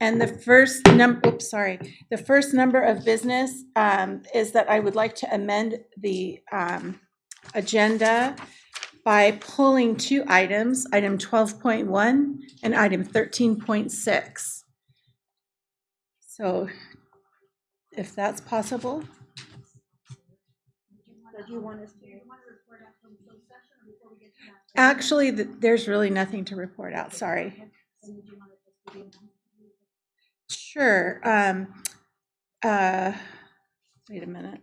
And the first number of business is that I would like to amend the agenda by pulling two items, item 12.1 and item 13.6. So if that's possible. Do you want us to report out from closed session or before we get to that? Actually, there's really nothing to report out, sorry. Sure. Wait a minute.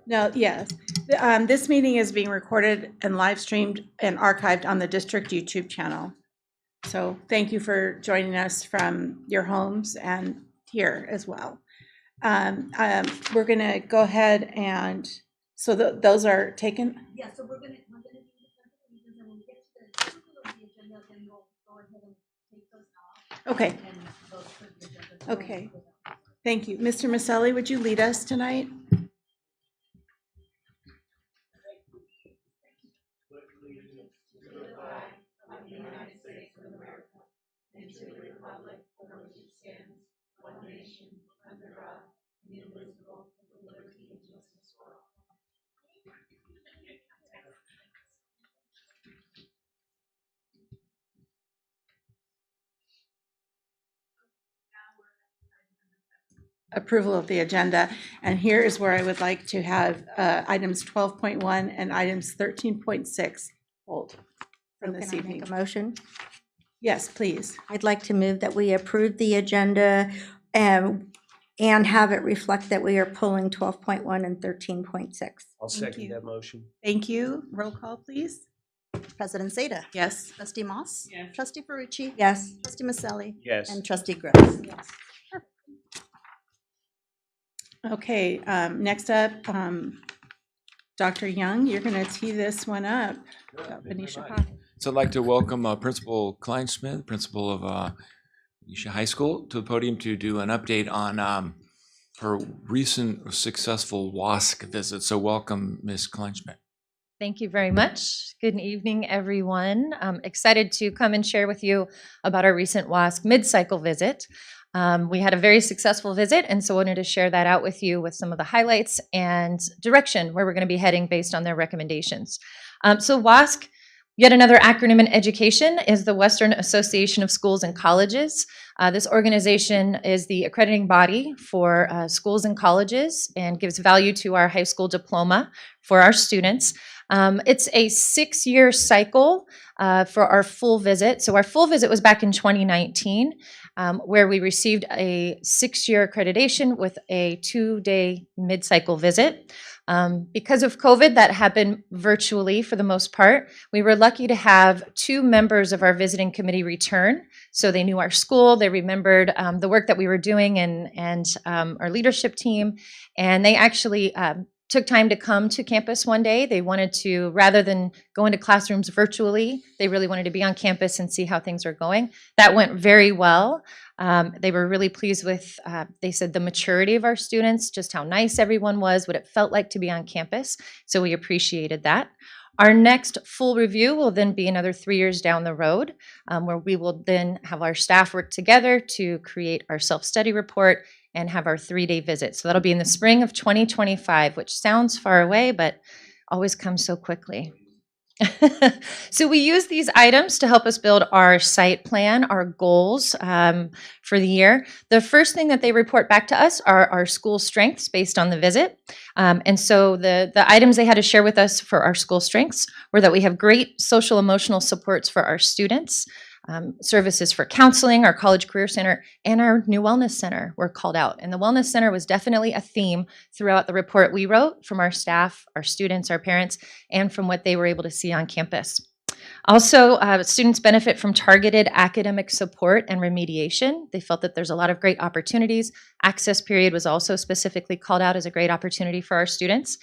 No, yes. This meeting is being recorded and live streamed and archived on the district YouTube channel. So thank you for joining us from your homes and here as well. We're going to go ahead and, so those are taken? Yeah, so we're going to do the presentations, and when we get to the title of the agenda, then we'll go ahead and take those off. Okay. Okay. Thank you. Mr. Maselli, would you lead us tonight? Approval of the agenda, and here is where I would like to have items 12.1 and items 13.6 pulled from this evening. Make a motion? Yes, please. I'd like to move that we approve the agenda and have it reflect that we are pulling 12.1 and 13.6. I'll second that motion. Thank you. Roll call, please. President Zeta. Yes. Trustee Moss. Yes. Trustee Ferrucci. Yes. Trustee Maselli. Yes. And Trustee Gross. Yes. Okay, next up, Dr. Young, you're going to tee this one up. Benicia. So I'd like to welcome Principal Kleinsmith, principal of Benicia High School, to the podium to do an update on her recent successful WASC visit. So welcome, Ms. Kleinsmith. Thank you very much. Good evening, everyone. I'm excited to come and share with you about our recent WASC mid-cycle visit. We had a very successful visit, and so I wanted to share that out with you with some of the highlights and direction where we're going to be heading based on their recommendations. So WASC, yet another acronym in education, is the Western Association of Schools and Colleges. This organization is the accrediting body for schools and colleges and gives value to our high school diploma for our students. It's a 6-year cycle for our full visit. So our full visit was back in 2019, where we received a 6-year accreditation with a 2-day mid-cycle visit. Because of COVID, that happened virtually for the most part. We were lucky to have 2 members of our visiting committee return. So they knew our school, they remembered the work that we were doing and our leadership team, and they actually took time to come to campus one day. They wanted to, rather than go into classrooms virtually, they really wanted to be on campus and see how things are going. That went very well. They were really pleased with, they said, the maturity of our students, just how nice everyone was, what it felt like to be on campus. So we appreciated that. Our next full review will then be another 3 years down the road, where we will then have our staff work together to create our self-study report and have our 3-day visit. So that'll be in the spring of 2025, which sounds far away, but always comes so quickly. So we use these items to help us build our site plan, our goals for the year. The first thing that they report back to us are our school strengths based on the visit. And so the items they had to share with us for our school strengths were that we have great social emotional supports for our students, services for counseling, our college career center, and our new wellness center were called out. And the wellness center was definitely a theme throughout the report we wrote from our staff, our students, our parents, and from what they were able to see on campus. Also, students benefit from targeted academic support and remediation. They felt that there's a lot of great opportunities. Access period was also specifically called out as a great opportunity for our students.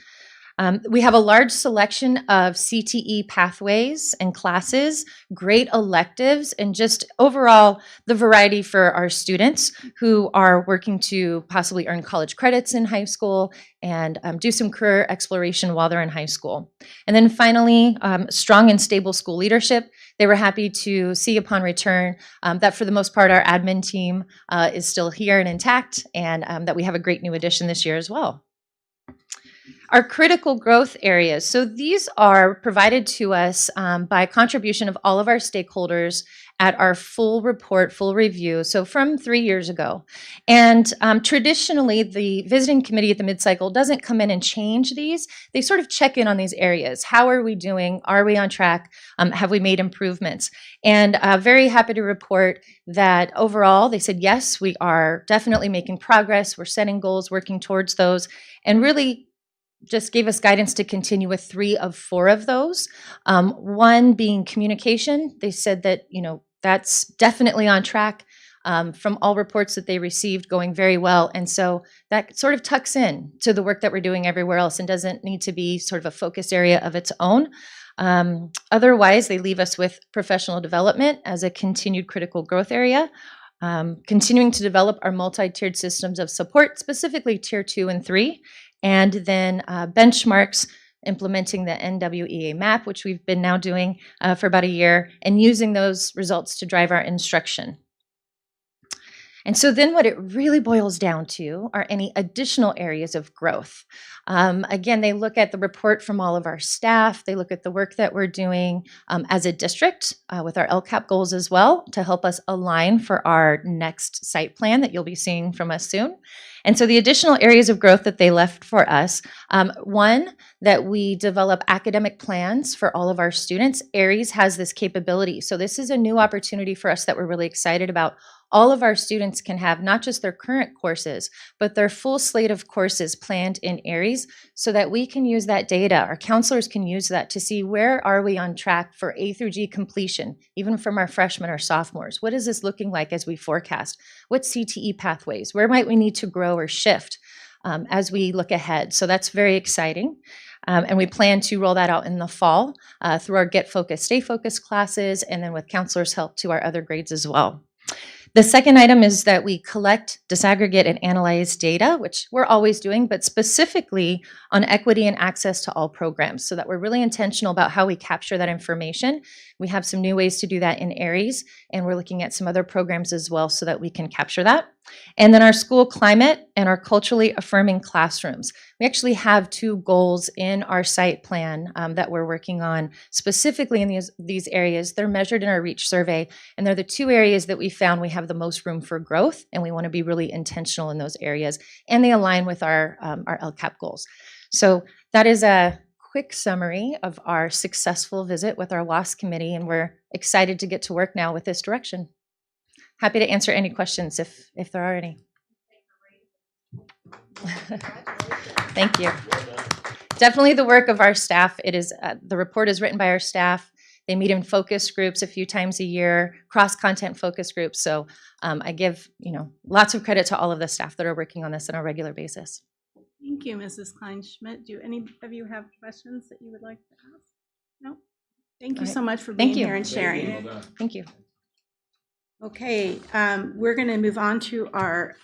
We have a large selection of CTE pathways and classes, great electives, and just overall the variety for our students who are working to possibly earn college credits in high school and do some career exploration while they're in high school. And then finally, strong and stable school leadership. They were happy to see upon return that for the most part, our admin team is still here and intact, and that we have a great new addition this year as well. Our critical growth areas. So these are provided to us by contribution of all of our stakeholders at our full report, full review, so from 3 years ago. And traditionally, the visiting committee at the mid-cycle doesn't come in and change these. They sort of check in on these areas. How are we doing? Are we on track? Have we made improvements? And very happy to report that overall, they said, yes, we are definitely making progress. We're setting goals, working towards those, and really just gave us guidance to continue with 3 of 4 of those. One being communication. They said that, that's definitely on track from all reports that they received, going very well. And so that sort of tucks in to the work that we're doing everywhere else and doesn't need to be sort of a focus area of its own. Otherwise, they leave us with professional development as a continued critical growth area. Continuing to develop our multi-tiered systems of support, specifically tier 2 and 3. And then benchmarks, implementing the NWEA map, which we've been now doing for about a year, and using those results to drive our instruction. And so then what it really boils down to are any additional areas of growth. Again, they look at the report from all of our staff. They look at the work that we're doing as a district with our LCAP goals as well to help us align for our next site plan that you'll be seeing from us soon. And so the additional areas of growth that they left for us, one, that we develop academic plans for all of our students. Aries has this capability. So this is a new opportunity for us that we're really excited about. All of our students can have not just their current courses, but their full slate of courses planned in Aries so that we can use that data. Our counselors can use that to see where are we on track for A through G completion, even from our freshmen or sophomores. What is this looking like as we forecast? What CTE pathways? Where might we need to grow or shift as we look ahead? So that's very exciting. And we plan to roll that out in the fall through our Get Focused, Stay Focused classes, and then with counselors' help to our other grades as well. The second item is that we collect, disaggregate, and analyze data, which we're always doing, but specifically on equity and access to all programs, so that we're really intentional about how we capture that information. We have some new ways to do that in Aries, and we're looking at some other programs as well so that we can capture that. And then our school climate and our culturally affirming classrooms. We actually have 2 goals in our site plan that we're working on specifically in these areas. They're measured in our REACH survey, and they're the 2 areas that we found we have the most room for growth, and we want to be really intentional in those areas, and they align with our LCAP goals. So that is a quick summary of our successful visit with our WASC committee, and we're excited to get to work now with this direction. Happy to answer any questions if there are any. Thank you. Definitely the work of our staff. It is the report is written by our staff. They meet in focus groups a few times a year, cross-content focus groups. So I give lots of credit to all of the staff that are working on this on a regular basis. Thank you, Mrs. Kleinschmidt. Do any of you have questions that you would like to ask? No? Thank you so much for being here and sharing. Thank you. Okay, we're going to move on to our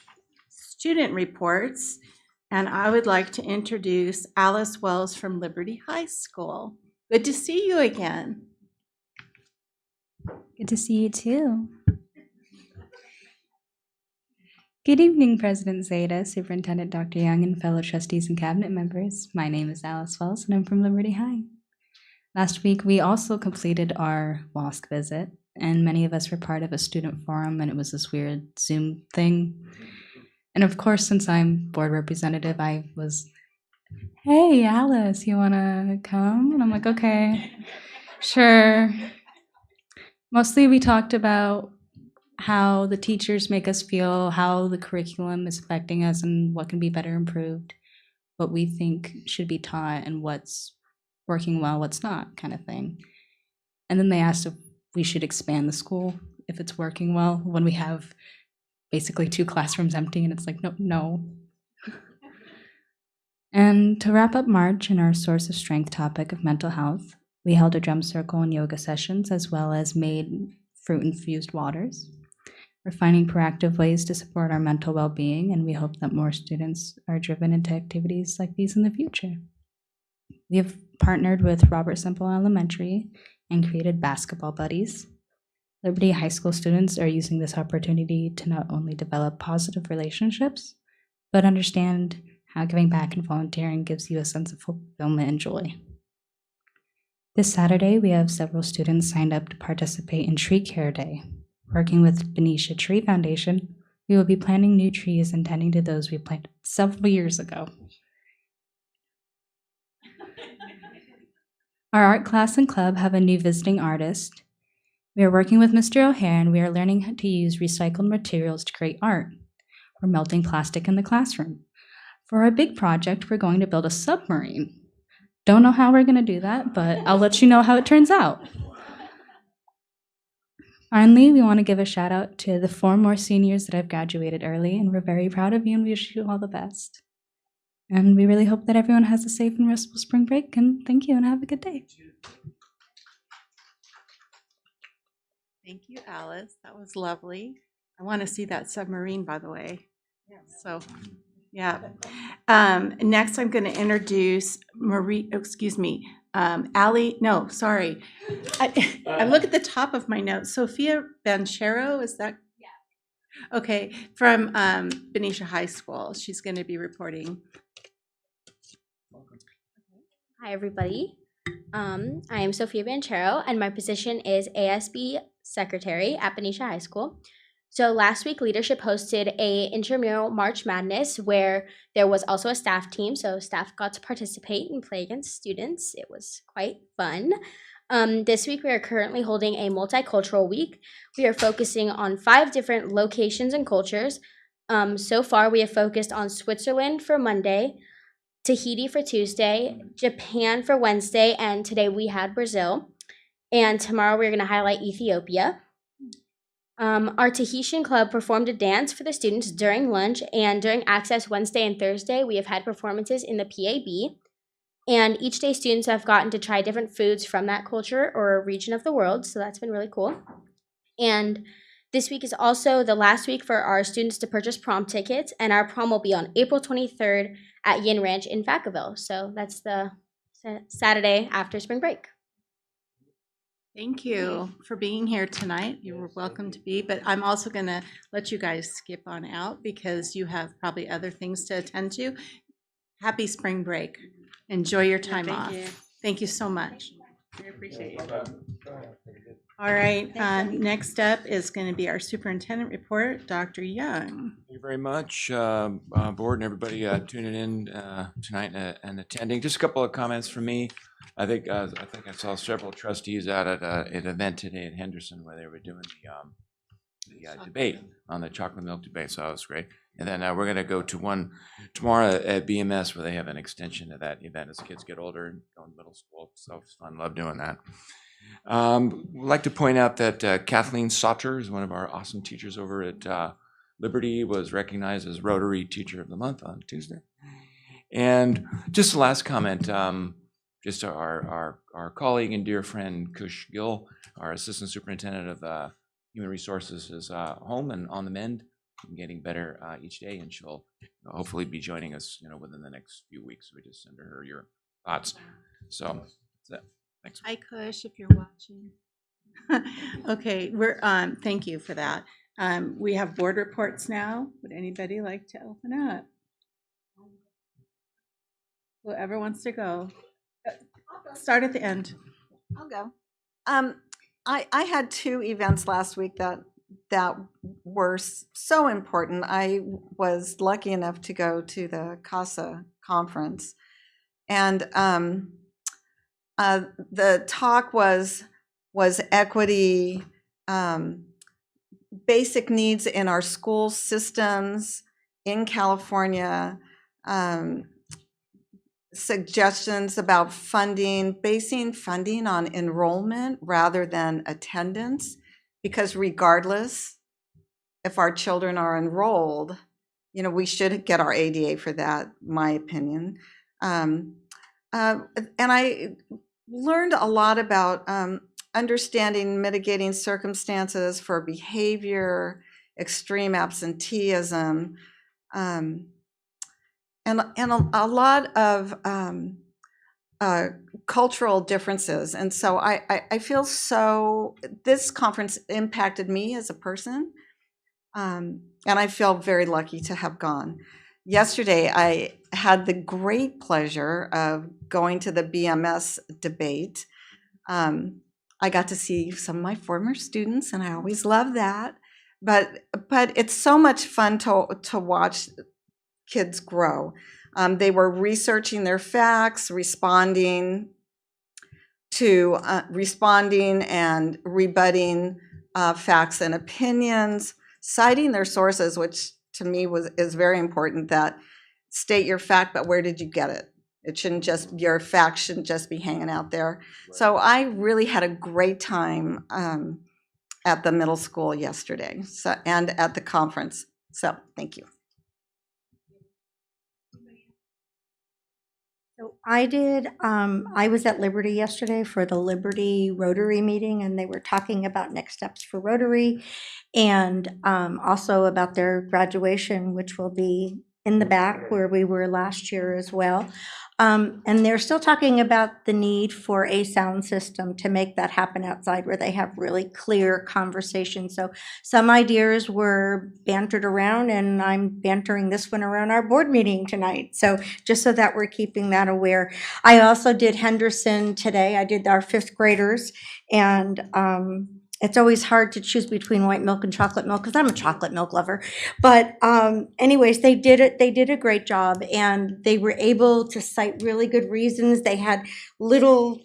student reports, and I would like to introduce Alice Wells from Liberty High School. Good to see you again. Good to see you too. Good evening, President Zeta, Superintendent Dr. Young, and fellow trustees and cabinet members. My name is Alice Wells, and I'm from Liberty High. Last week, we also completed our WASC visit, and many of us were part of a student forum, and it was this weird Zoom thing. And of course, since I'm board representative, I was, hey, Alice, you want to come? And I'm like, okay, sure. Mostly we talked about how the teachers make us feel, how the curriculum is affecting us, and what can be better improved, what we think should be taught, and what's working well, what's not, kind of thing. And then they asked if we should expand the school if it's working well when we have basically 2 classrooms empty, and it's like, no. And to wrap up March and our source of strength topic of mental health, we held a drum circle and yoga sessions, as well as made fruit-infused waters. We're finding proactive ways to support our mental well-being, and we hope that more students are driven into activities like these in the future. We have partnered with Robert Semple Elementary and created basketball buddies. Liberty High School students are using this opportunity to not only develop positive relationships, but understand how giving back and volunteering gives you a sense of fulfillment and joy. This Saturday, we have several students signed up to participate in Tree Care Day. Working with Benicia Tree Foundation, we will be planting new trees and tending to those we planted several years ago. Our art class and club have a new visiting artist. We are working with Mr. O'Hare, and we are learning how to use recycled materials to create art. We're melting plastic in the classroom. For our big project, we're going to build a submarine. Don't know how we're going to do that, but I'll let you know how it turns out. Finally, we want to give a shout out to the 4 more seniors that have graduated early, and we're very proud of you and we wish you all the best. And we really hope that everyone has a safe and restful spring break, and thank you and have a good day. Thank you, Alice. That was lovely. I want to see that submarine, by the way. So, yeah. Next, I'm going to introduce Allie, no, sorry. I look at the top of my notes. Sophia Banchero, is that? Yeah. Okay, from Benicia High School. She's going to be reporting. Hi, everybody. I am Sophia Banchero, and my position is ASB Secretary at Benicia High School. So last week, leadership hosted a intramural March Madness where there was also a staff team. So staff got to participate and play against students. It was quite fun. This week, we are currently holding a multicultural week. We are focusing on 5 different locations and cultures. So far, we have focused on Switzerland for Monday, Tahiti for Tuesday, Japan for Wednesday, and today we had Brazil. And tomorrow we're going to highlight Ethiopia. Our Tahitian club performed a dance for the students during lunch, and during Access Wednesday and Thursday, we have had performances in the PAB. And each day students have gotten to try different foods from that culture or region of the world, so that's been really cool. And this week is also the last week for our students to purchase prom tickets, and our prom will be on April 23rd at Yin Ranch in Vacaville. So that's the Saturday after spring break. Thank you for being here tonight. You were welcome to be, but I'm also going to let you guys skip on out because you have probably other things to attend to. Happy spring break. Enjoy your time off. Thank you so much. We appreciate it. All right, next up is going to be our Superintendent Report, Dr. Young. Thank you very much, board and everybody tuning in tonight and attending. Just a couple of comments from me. I think I saw several trustees out at an event today at Henderson where they were doing the debate on the chocolate milk debate, so that was great. And then we're going to go to one tomorrow at BMS where they have an extension of that event as kids get older and go in middle school. So it's fun, love doing that. I'd like to point out that Kathleen Sauter is one of our awesome teachers over at Liberty, was recognized as Rotary Teacher of the Month on Tuesday. And just the last comment, just our colleague and dear friend Kush Gill, our Assistant Superintendent of Human Resources, is home and on the mend and getting better each day, and she'll hopefully be joining us within the next few weeks. We just send her your thoughts. So that's it. Thanks. Hi, Kush, if you're watching. Okay, we're thank you for that. We have board reports now. Would anybody like to open up? Whoever wants to go. Start at the end. I'll go. I had 2 events last week that were so important. I was lucky enough to go to the CASA conference, and the talk was equity, basic needs in our school systems in California, suggestions about basing funding on enrollment rather than attendance, because regardless if our children are enrolled, we should get our ADA for that, my opinion. And I learned a lot about understanding mitigating circumstances for behavior, extreme absenteeism, and a lot of cultural differences. And so I feel this conference impacted me as a person, and I feel very lucky to have gone. Yesterday, I had the great pleasure of going to the BMS debate. I got to see some of my former students, and I always love that. But it's so much fun to watch kids grow. They were researching their facts, responding and rebutting facts and opinions, citing their sources, which to me is very important. That state your fact, but where did you get it? Your facts shouldn't just be hanging out there. Right. So I really had a great time at the middle school yesterday, and at the conference. So thank you. So I was at Liberty yesterday for the Liberty Rotary meeting, and they were talking about next steps for Rotary, and also about their graduation, which will be in the back where we were last year as well. And they're still talking about the need for a sound system to make that happen outside, where they have really clear conversations. So some ideas were bantered around, and I'm bantering this one around our board meeting tonight. So just so that we're keeping that aware. I also did Henderson today. I did our 5th graders, and it's always hard to choose between white milk and chocolate milk because I'm a chocolate milk lover. But anyways, they did it. They did a great job, and they were able to cite really good reasons. They had little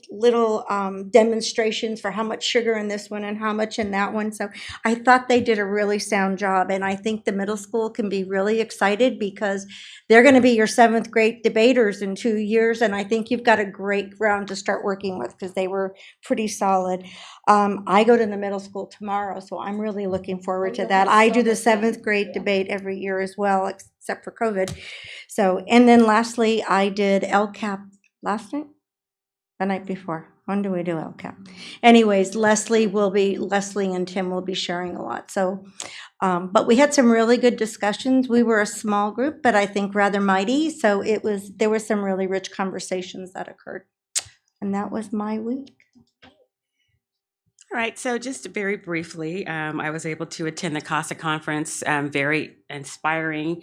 demonstrations for how much sugar in this one and how much in that one. So I thought they did a really sound job, and I think the middle school can be really excited because they're going to be your 7th grade debaters in 2 years, and I think you've got a great ground to start working with because they were pretty solid. I go to the middle school tomorrow, so I'm really looking forward to that. I do the 7th grade debate every year as well, except for COVID. So, and then lastly, I did LCAP last night, the night before. When do we do LCAP? Anyways, Leslie and Tim will be sharing a lot. So, but we had some really good discussions. We were a small group, but I think rather mighty. So there were some really rich conversations that occurred. And that was my week. All right, so just very briefly, I was able to attend the CASA conference, very inspiring,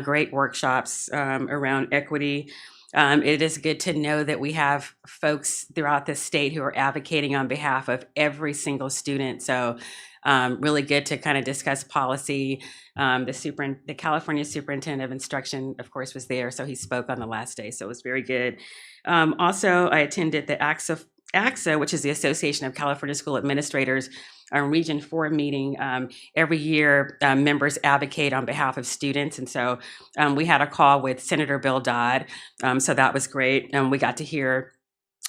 great workshops around equity. It is good to know that we have folks throughout the state who are advocating on behalf of every single student. So really good to kind of discuss policy. The California Superintendent of Instruction, of course, was there, so he spoke on the last day, so it was very good. Also, I attended the AXA, which is the Association of California School Administrators, Region 4 meeting. Every year, members advocate on behalf of students. And so we had a call with Senator Bill Dodd. So that was great. We got to hear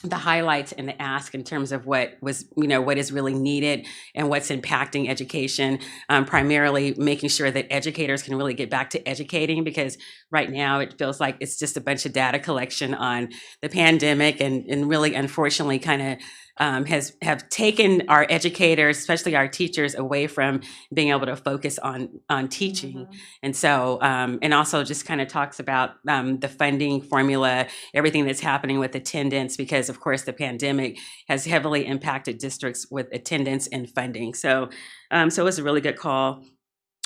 the highlights and the ask in terms of what is really needed and what's impacting education, primarily making sure that educators can really get back to educating, because right now it feels like it's just a bunch of data collection on the pandemic, and really unfortunately kind of have taken our educators, especially our teachers, away from being able to focus on teaching. Mm-hmm. And so, and also just kind of talks about the funding formula, everything that's happening with attendance, because of course the pandemic has heavily impacted districts with attendance and funding. So, so it was a really good call.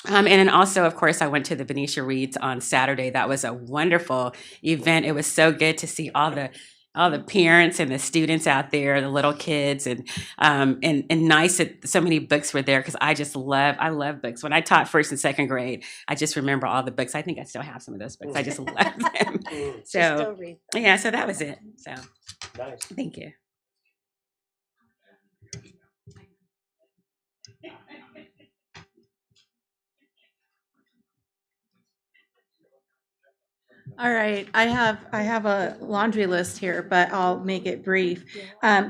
And then also, of course, I went to the Benicia Reads on Saturday. That was a wonderful event. It was so good to see all the parents and the students out there, the little kids, and nice that so many books were there, because I love books. When I taught 1st and 2nd grade, I just remember all the books. I think I still have some of those books. I just love them. So yeah, so that was it. So nice. Thank you. All right, I have a laundry list here, but I'll make it brief.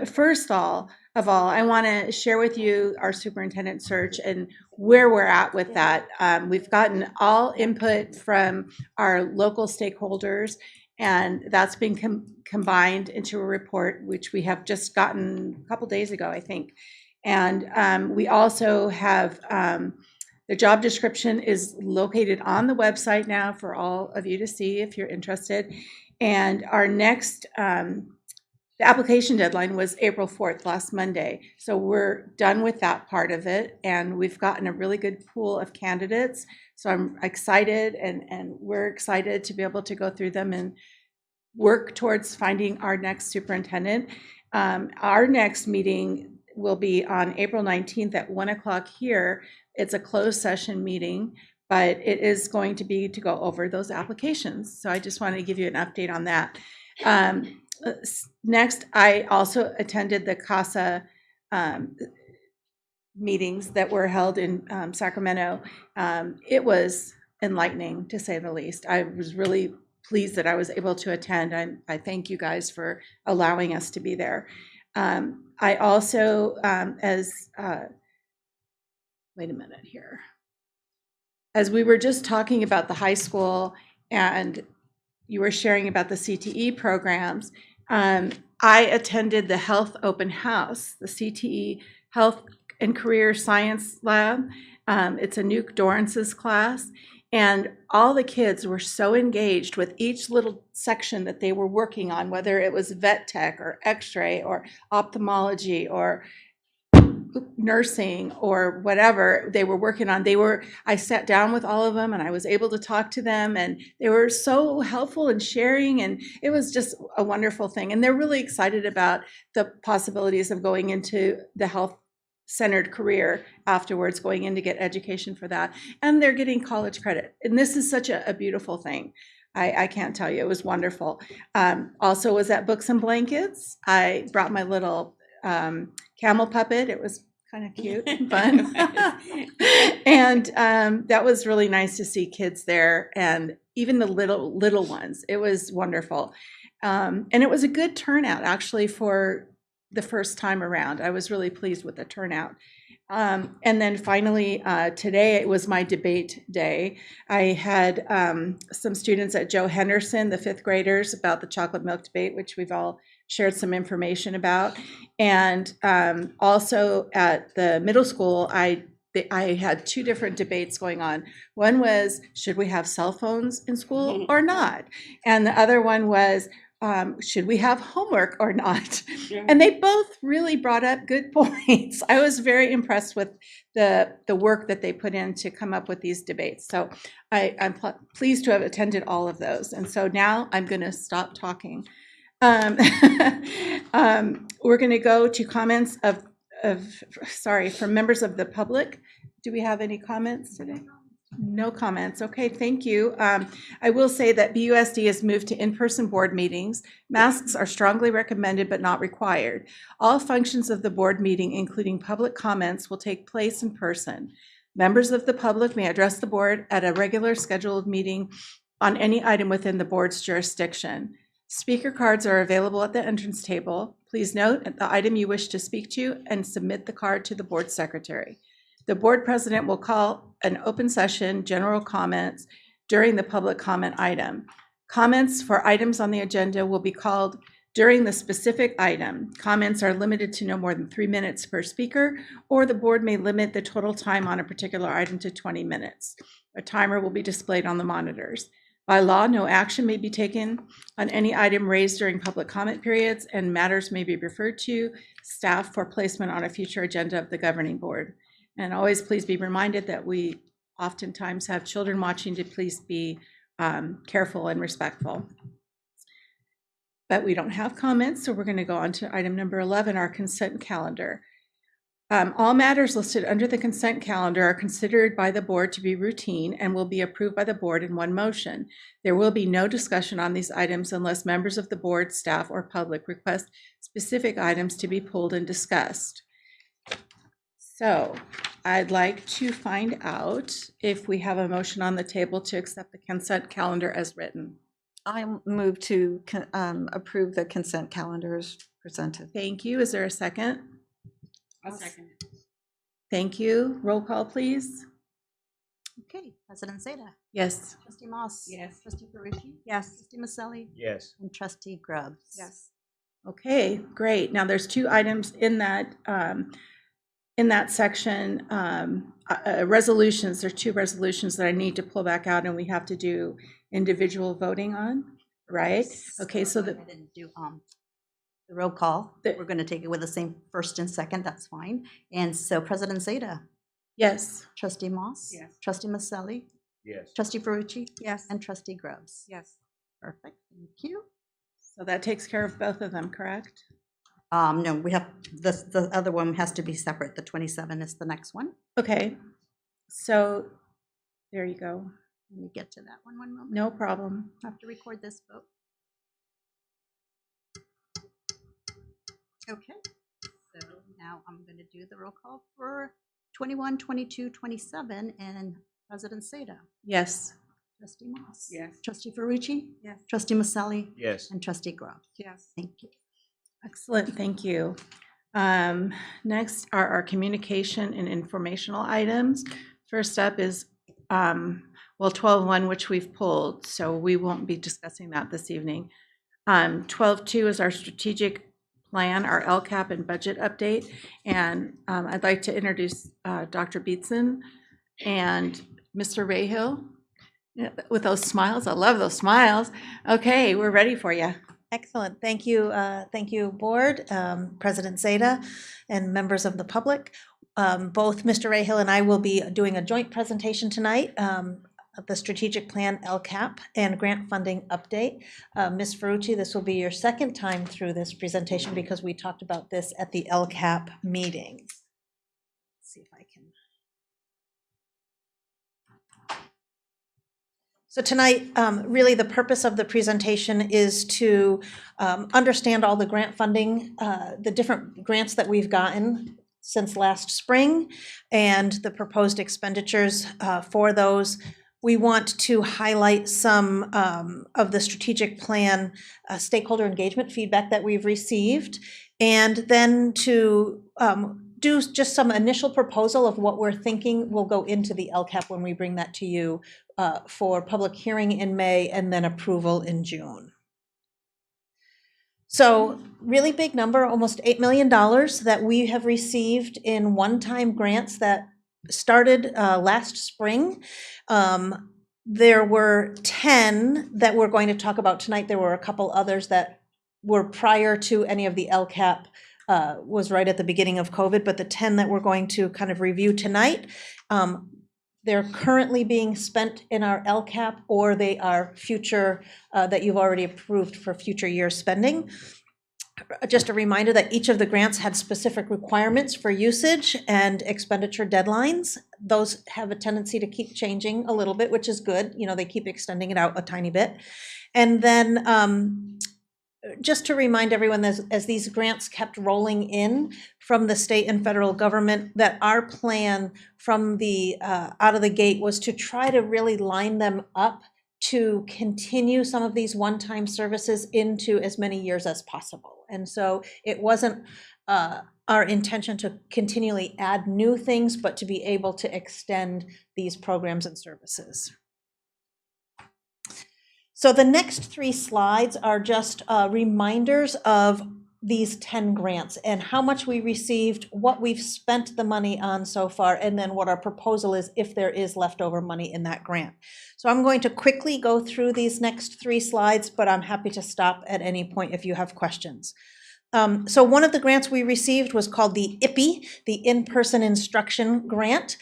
First of all, I want to share with you our superintendent search and where we're at with that. We've gotten all input from our local stakeholders, And that's been combined into a report, which we have just gotten a couple days ago, I think. And we also have the job description is located on the website now for all of you to see if you're interested. And our next, the application deadline was April 4th, last Monday. So we're done with that part of it. And we've gotten a really good pool of candidates. So I'm excited, and we're excited to be able to go through them and work towards finding our next superintendent. Our next meeting will be on April 19th at 1 o'clock here. It's a closed session meeting, but it is going to be to go over those applications. So I just wanted to give you an update on that. Next, I also attended the CASA meetings that were held in Sacramento. It was enlightening, to say the least. I was really pleased that I was able to attend. I thank you guys for allowing us to be there. I also, wait a minute here. As we were just talking about the high school and you were sharing about the CTE programs, I attended the Health Open House, the CTE Health and Career Science Lab. It's a Nuke Dorance's class. And all the kids were so engaged with each little section that they were working on, whether it was vet tech or x-ray or ophthalmology or nursing or whatever they were working on. I sat down with all of them and I was able to talk to them, and they were so helpful in sharing, and it was just a wonderful thing. And they're really excited about the possibilities of going into the health-centered career afterwards, going in to get education for that. And they're getting college credit. And this is such a beautiful thing. I can't tell you, it was wonderful. Also was at Books and Blankets. I brought my little camel puppet. It was kind of cute and fun. And that was really nice to see kids there, and even the little ones. It was wonderful. And it was a good turnout, actually, for the first time around. I was really pleased with the turnout. And then finally, today it was my debate day. I had some students at Joe Henderson, the 5th graders, about the chocolate milk debate, which we've all shared some information about. And also at the middle school, I had 2 different debates going on. One was, should we have cell phones in school or not? And the other one was, should we have homework or not? And they both really brought up good points. I was very impressed with the work that they put in to come up with these debates. So I'm pleased to have attended all of those. And so now I'm going to stop talking. We're going to go to comments from members of the public. Do we have any comments today? No comments. Okay, thank you. I will say that BUSD has moved to in-person board meetings. Masks are strongly recommended but not required. All functions of the board meeting, including public comments, will take place in person. Members of the public may address the board at a regular scheduled meeting on any item within the board's jurisdiction. Speaker cards are available at the entrance table. Please note the item you wish to speak to and submit the card to the board secretary. The board president will call an open session, general comments, during the public comment item. Comments for items on the agenda will be called during the specific item. Comments are limited to no more than 3 minutes per speaker, or the board may limit the total time on a particular item to 20 minutes. A timer will be displayed on the monitors. By law, no action may be taken on any item raised during public comment periods, and matters may be referred to staff for placement on a future agenda of the governing board. And always please be reminded that we oftentimes have children watching, to please be careful and respectful. But we don't have comments, so we're going to go on to item number 11, our consent calendar. All matters listed under the consent calendar are considered by the board to be routine and will be approved by the board in one motion. There will be no discussion on these items unless members of the board, staff, or public request specific items to be pulled and discussed. So I'd like to find out if we have a motion on the table to accept the consent calendar as written. I move to approve the consent calendar as presented. Thank you. Is there a second? I'll second it. Thank you. Roll call, please. Okay, President Zeta. Yes. Trustee Moss. Yes. Trustee Faruqi. Yes. Trustee Maselli. Yes. And Trustee Grubbs. Yes. Okay, great. Now there's two items in that section, resolutions. There's two resolutions that I need to pull back out and we have to do individual voting on, right? Okay, so I didn't do the roll call. The- We're going to take it with the same first and second. That's fine. And so President Zeta, yes. Trustee Moss. Yes. Trustee Maselli. Yes. Trustee Faruqi. Yes. And Trustee Grubbs. Yes. Perfect. Thank you. So that takes care of both of them, correct? No, we have, the other one has to be separate. The 27 is the next one. Okay, so there you go. Let me get to that one moment. No problem. I have to record this vote. Okay, so now I'm going to do the roll call for 21, 22, 27, and President Seda. Yes. Trustee Moss. Yes. Trustee Faruqi. Yes. Trustee Maselli. Yes. And Trustee Grubbs. Yes. Thank you. Excellent, thank you. Next are our communication and informational items. First up is, 12.1, which we've pulled, so we won't be discussing that this evening. 12.2 is our strategic plan, our LCAP and budget update. And I'd like to introduce Dr. Beatson and Mr. Rayhill. With those smiles, I love those smiles. Okay, we're ready for you. Excellent. Thank you, Board, President Zeta, and members of the public. Both Mr. Rahill and I will be doing a joint presentation tonight of the strategic plan LCAP and grant funding update. Ms. Ferrucci, this will be your second time through this presentation because we talked about this at the LCAP meeting. Let's see if I can. So tonight, really the purpose of the presentation is to understand all the grant funding, the different grants that we've gotten since last spring, and the proposed expenditures for those. We want to highlight some of the strategic plan stakeholder engagement feedback that we've received, and then to do just some initial proposal of what we're thinking will go into the LCAP when we bring that to you for public hearing in May and then approval in June. So really big number, almost $8 million that we have received in one-time grants that started last spring. There were 10 that we're going to talk about tonight. There were a couple others that were prior to any of the LCAP, was right at the beginning of COVID, but the 10 that we're going to kind of review tonight, they're currently being spent in our LCAP, or they are future, that you've already approved for future year spending. Just a reminder that each of the grants had specific requirements for usage and expenditure deadlines. Those have a tendency to keep changing a little bit, which is good. You know, they keep extending it out a tiny bit. And then just to remind everyone, as these grants kept rolling in from the state and federal government, that our plan from the out of the gate was to try to really line them up to continue some of these one-time services into as many years as possible. And so it wasn't our intention to continually add new things, but to be able to extend these programs and services. So the next 3 slides are just reminders of these 10 grants and how much we received, what we've spent the money on so far, and then what our proposal is if there is leftover money in that grant. So I'm going to quickly go through these next 3 slides, but I'm happy to stop at any point if you have questions. So one of the grants we received was called the IPI, the In-Person Instruction Grant.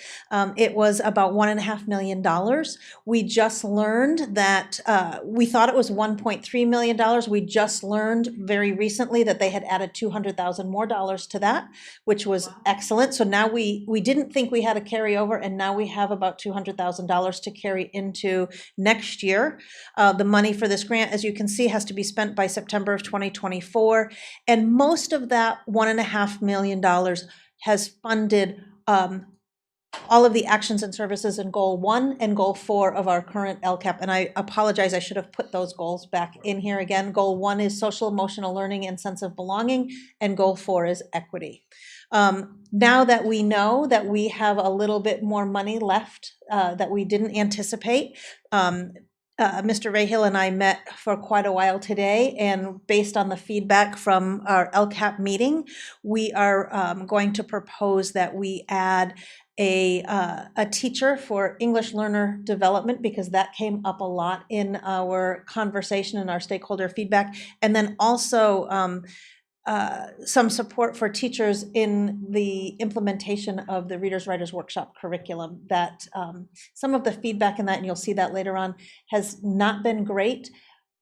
It was about $1.5 million. We just learned that, we thought it was $1.3 million. We just learned very recently that they had added $200,000 more to that, which was excellent. So now we didn't think we had a carryover, and now we have about $200,000 to carry into next year. The money for this grant, as you can see, has to be spent by September of 2024. And most of that $1.5 million has funded all of the actions and services in Goal 1 and Goal 4 of our current LCAP. And I apologize, I should have put those goals back in here again. Goal 1 is social emotional learning and sense of belonging, and Goal 4 is equity. Now that we know that we have a little bit more money left that we didn't anticipate, Mr. Rahill and I met for quite a while today, and based on the feedback from our LCAP meeting, we are going to propose that we add a teacher for English learner development, because that came up a lot in our conversation and our stakeholder feedback, and then also some support for teachers in the implementation of the Readers Writers Workshop curriculum. That some of the feedback in that, and you'll see that later on, has not been great,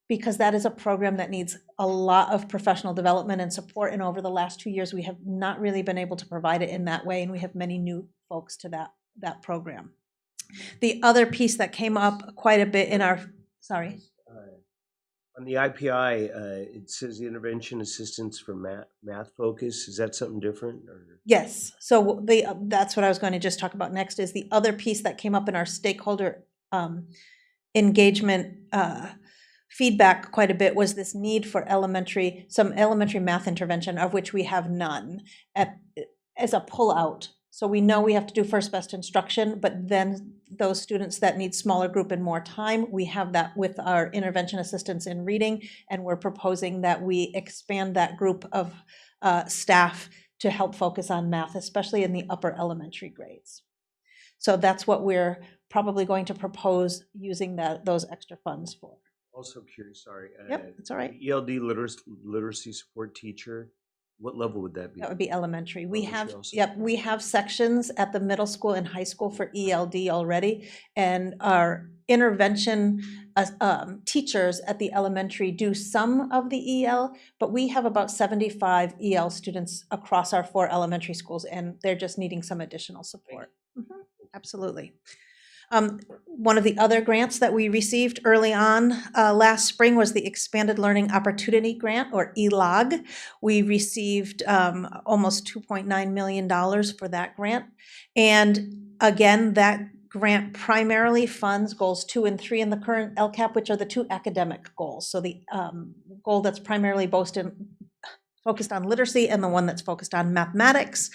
because that is a program that needs a lot of professional development and support. And over the last 2 years, we have not really been able to provide it in that way. And we have many new folks to that program. The other piece that came up quite a bit in our, sorry. On the IPI, it says the intervention assistance for math focus. Is that something different? Or? Yes. So that's what I was going to just talk about next, is the other piece that came up in our stakeholder engagement feedback quite a bit, was this need for some elementary math intervention, of which we have none, as a pull-out. So we know we have to do first best instruction, but then those students that need smaller group and more time, we have that with our intervention assistants in reading, and we're proposing that we expand that group of staff to help focus on math, especially in the upper elementary grades. So that's what we're probably going to propose using those extra funds for. Also curious, sorry. Yep, it's all right. ELD literacy support teacher. What level would that be? That would be elementary. We have, also. yep, we have sections at the middle school and high school for ELD already, and our intervention teachers at the elementary do some of the EL, but we have about 75 EL students across our 4 elementary schools, and they're just needing some additional support. Mm-hmm. Absolutely. One of the other grants that we received early on last spring was the Expanded Learning Opportunity Grant, or ELOG. We received almost $2.9 million for that grant. And again, that grant primarily funds goals 2 and 3 in the current LCAP, which are the 2 academic goals. So the goal that's primarily focused on literacy, and the one that's focused on mathematics.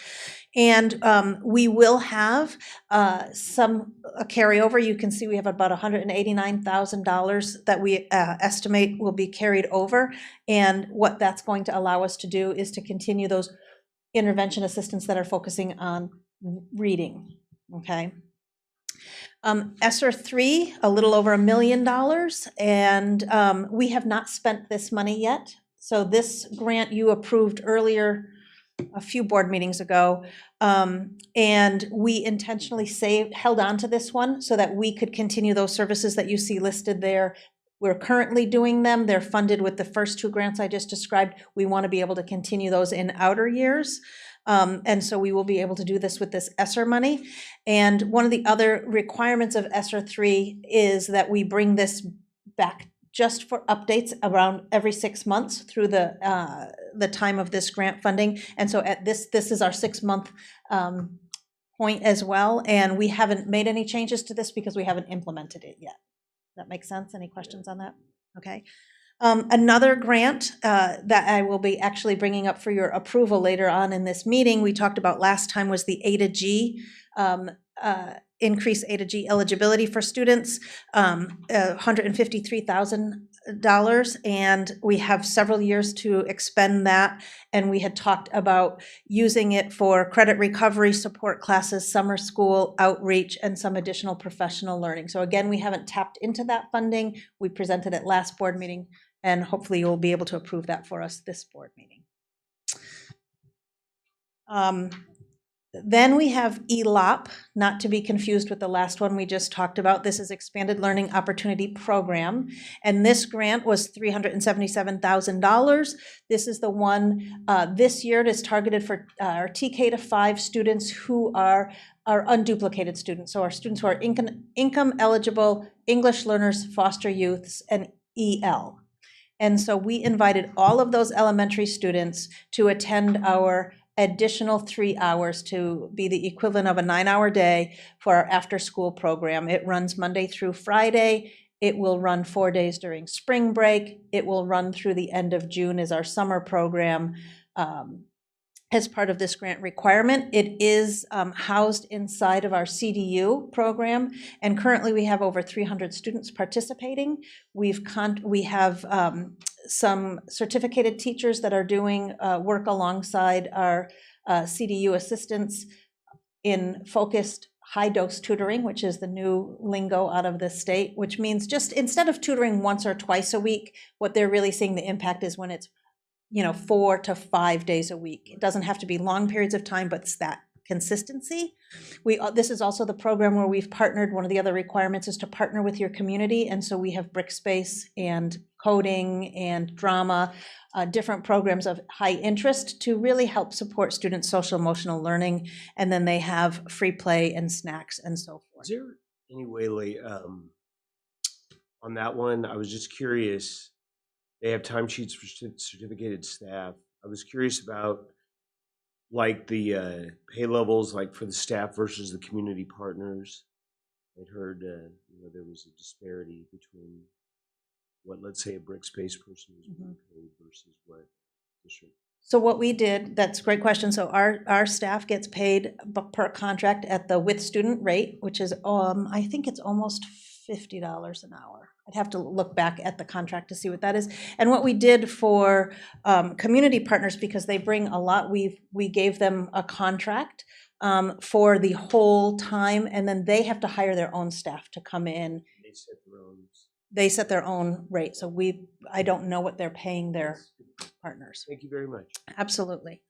And we will have some carryover. You can see we have about $189,000 that we estimate will be carried over. And what that's going to allow us to do is to continue those intervention assistants that are focusing on reading, okay? ESSER 3, a little over $1 million, and we have not spent this money yet. So this grant you approved earlier, a few board meetings ago, and we intentionally held on to this one so that we could continue those services that you see listed there. We're currently doing them. They're funded with the first 2 grants I just described. We want to be able to continue those in outer years. And so we will be able to do this with this ESSER money. And one of the other requirements of ESSER 3 is that we bring this back just for updates around every 6 months through the time of this grant funding. And so at this is our 6-month point as well. And we haven't made any changes to this because we haven't implemented it yet. Does that make sense? Any questions on that? Okay. Another grant that I will be actually bringing up for your approval later on in this meeting, we talked about last time, was the A to G, increase A to G eligibility for students, $153,000, and we have several years to expend that. And we had talked about using it for credit recovery, support classes, summer school, outreach, and some additional professional learning. So again, we haven't tapped into that funding. We presented it last board meeting, and hopefully you'll be able to approve that for us this board meeting. Then we have ELOP, not to be confused with the last one we just talked about. This is Expanded Learning Opportunity Program, and this grant was $377,000. This is the one this year. It is targeted for our TK to 5 students who are unduplicated students. So our students who are income eligible, English learners, foster youths, and EL. And so we invited all of those elementary students to attend our additional 3 hours, to be the equivalent of a 9-hour day for our after-school program. It runs Monday through Friday. It will run 4 days during spring break. It will run through the end of June as our summer program. as part of this grant requirement. It is housed inside of our CDU program, and currently we have over 300 students participating. We have some certificated teachers that are doing work alongside our CDU assistants in focused high-dose tutoring, which is the new lingo out of the state, which means just instead of tutoring once or twice a week, what they're really seeing the impact is when it's 4 to 5 days a week. It doesn't have to be long periods of time, but it's that consistency. This is also the program where we've partnered. One of the other requirements is to partner with your community, and so we have Brickspace and coding and drama, different programs of high interest to really help support students' social emotional learning, and then they have free play and snacks and so forth. Is there any way, on that one, I was just curious, they have timesheets for certificated staff. I was curious about the pay levels, for the staff versus the community partners. I'd heard there was a disparity between what, let's say, a Brickspace person was being paid versus what district. So what we did, that's a great question. So our staff gets paid per contract at the with student rate, which is I think it's almost $50 an hour. I'd have to look back at the contract to see what that is. And what we did for community partners, because they bring a lot, we gave them a contract for the whole time, and then they have to hire their own staff to come in. They set their own rate. So I don't know what they're paying their partners. Thank you very much. Absolutely.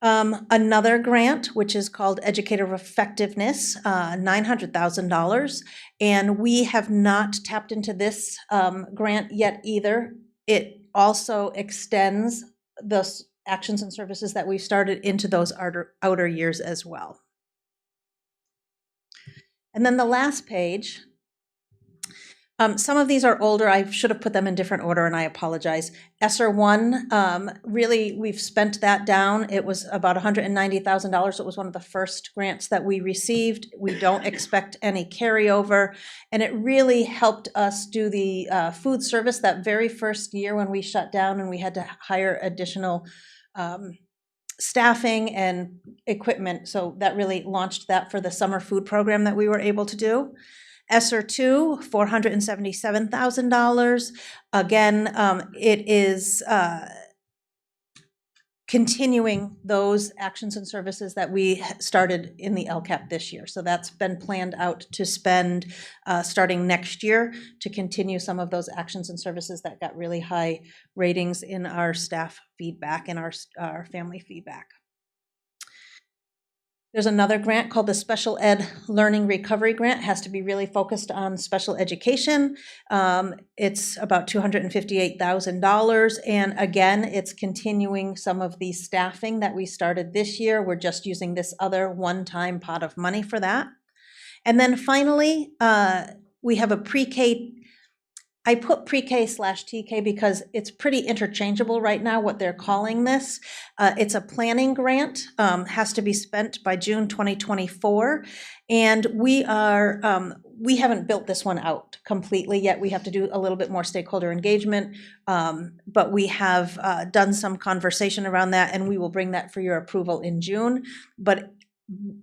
Another grant, which is called Educator Effectiveness, $900,000, and we have not tapped into this grant yet either. It also extends the actions and services that we've started into those outer years as well. And then the last page, some of these are older. I should have put them in different order, and I apologize. ESSER 1, really, we've spent that down. It was about $190,000. It was one of the first grants that we received. We don't expect any carryover, and it really helped us do the food service that very first year when we shut down and we had to hire additional staffing and equipment. So that really launched that for the summer food program that we were able to do. ESSER 2, $477,000. Again, it is continuing those actions and services that we started in the LCAP this year. So that's been planned out to spend starting next year to continue some of those actions and services that got really high ratings in our staff feedback and our family feedback. There's another grant called the Special Ed Learning Recovery Grant. It has to be really focused on special education. It's about $258,000. And again, it's continuing some of the staffing that we started this year. We're just using this other one-time pot of money for that. And then finally, we have a pre-K. I put pre-K/TK because it's pretty interchangeable right now, what they're calling this. It's a planning grant, has to be spent by June 2024. And we haven't built this one out completely yet. We have to do a little bit more stakeholder engagement, but we have done some conversation around that, and we will bring that for your approval in June. But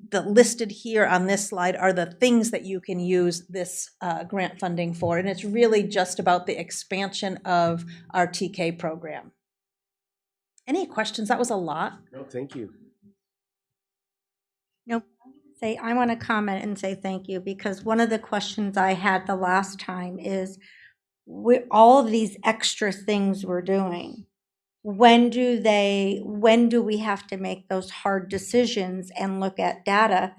the listed here on this slide are the things that you can use this grant funding for. And it's really just about the expansion of our TK program. Any questions? That was a lot. No, thank you. Nope. I want to comment and say thank you, because one of the questions I had the last time is all of these extra things we're doing. When do we have to make those hard decisions and look at data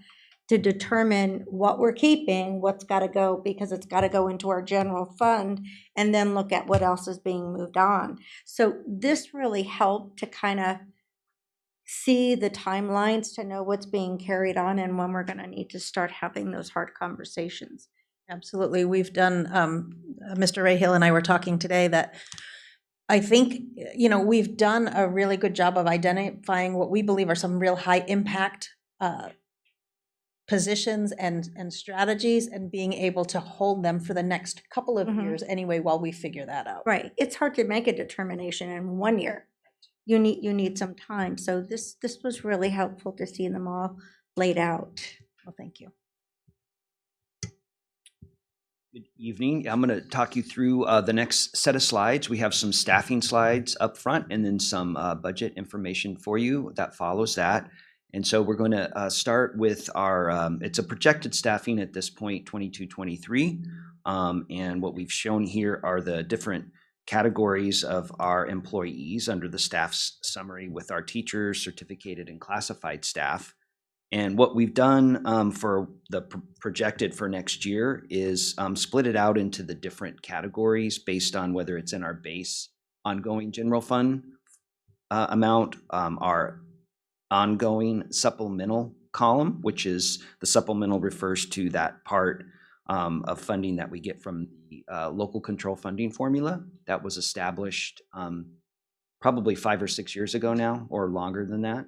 to determine what we're keeping, what's got to go, because it's got to go into our general fund, and then look at what else is being moved on. So this really helped to kind of see the timelines, to know what's being carried on and when we're going to need to start having those hard conversations. Absolutely. We've done, Mr. Rahill and I were talking today that I think, we've done a really good job of identifying what we believe are some real high impact positions and strategies, and being able to hold them for the next couple of years anyway while we figure that out. Right. It's hard to make a determination in 1 year. you need some time. So this was really helpful to see them all laid out. Well, thank you. Good evening. I'm going to talk you through the next set of slides. We have some staffing slides up front and then some budget information for you that follows that. And so we're going to start with our, it's a projected staffing at this point, 22-23. And what we've shown here are the different categories of our employees under the staff's summary with our teachers, certificated and classified staff. And what we've done for the projected for next year is split it out into the different categories based on whether it's in our base ongoing general fund amount, our ongoing supplemental column, which is the supplemental refers to that part of funding that we get from the local control funding formula that was established probably 5 or 6 years ago now, or longer than that.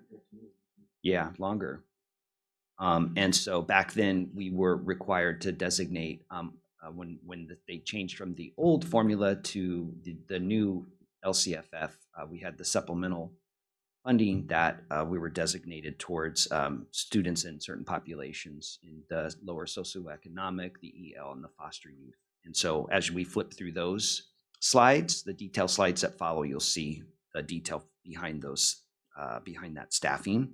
Yeah, longer. And so back then we were required to designate when they changed from the old formula to the new LCFF, we had the supplemental funding that we were designated towards students in certain populations in the lower socioeconomic, the EL, and the foster youth. And so as we flip through those slides, the detail slides that follow, you'll see the detail behind those, behind that staffing.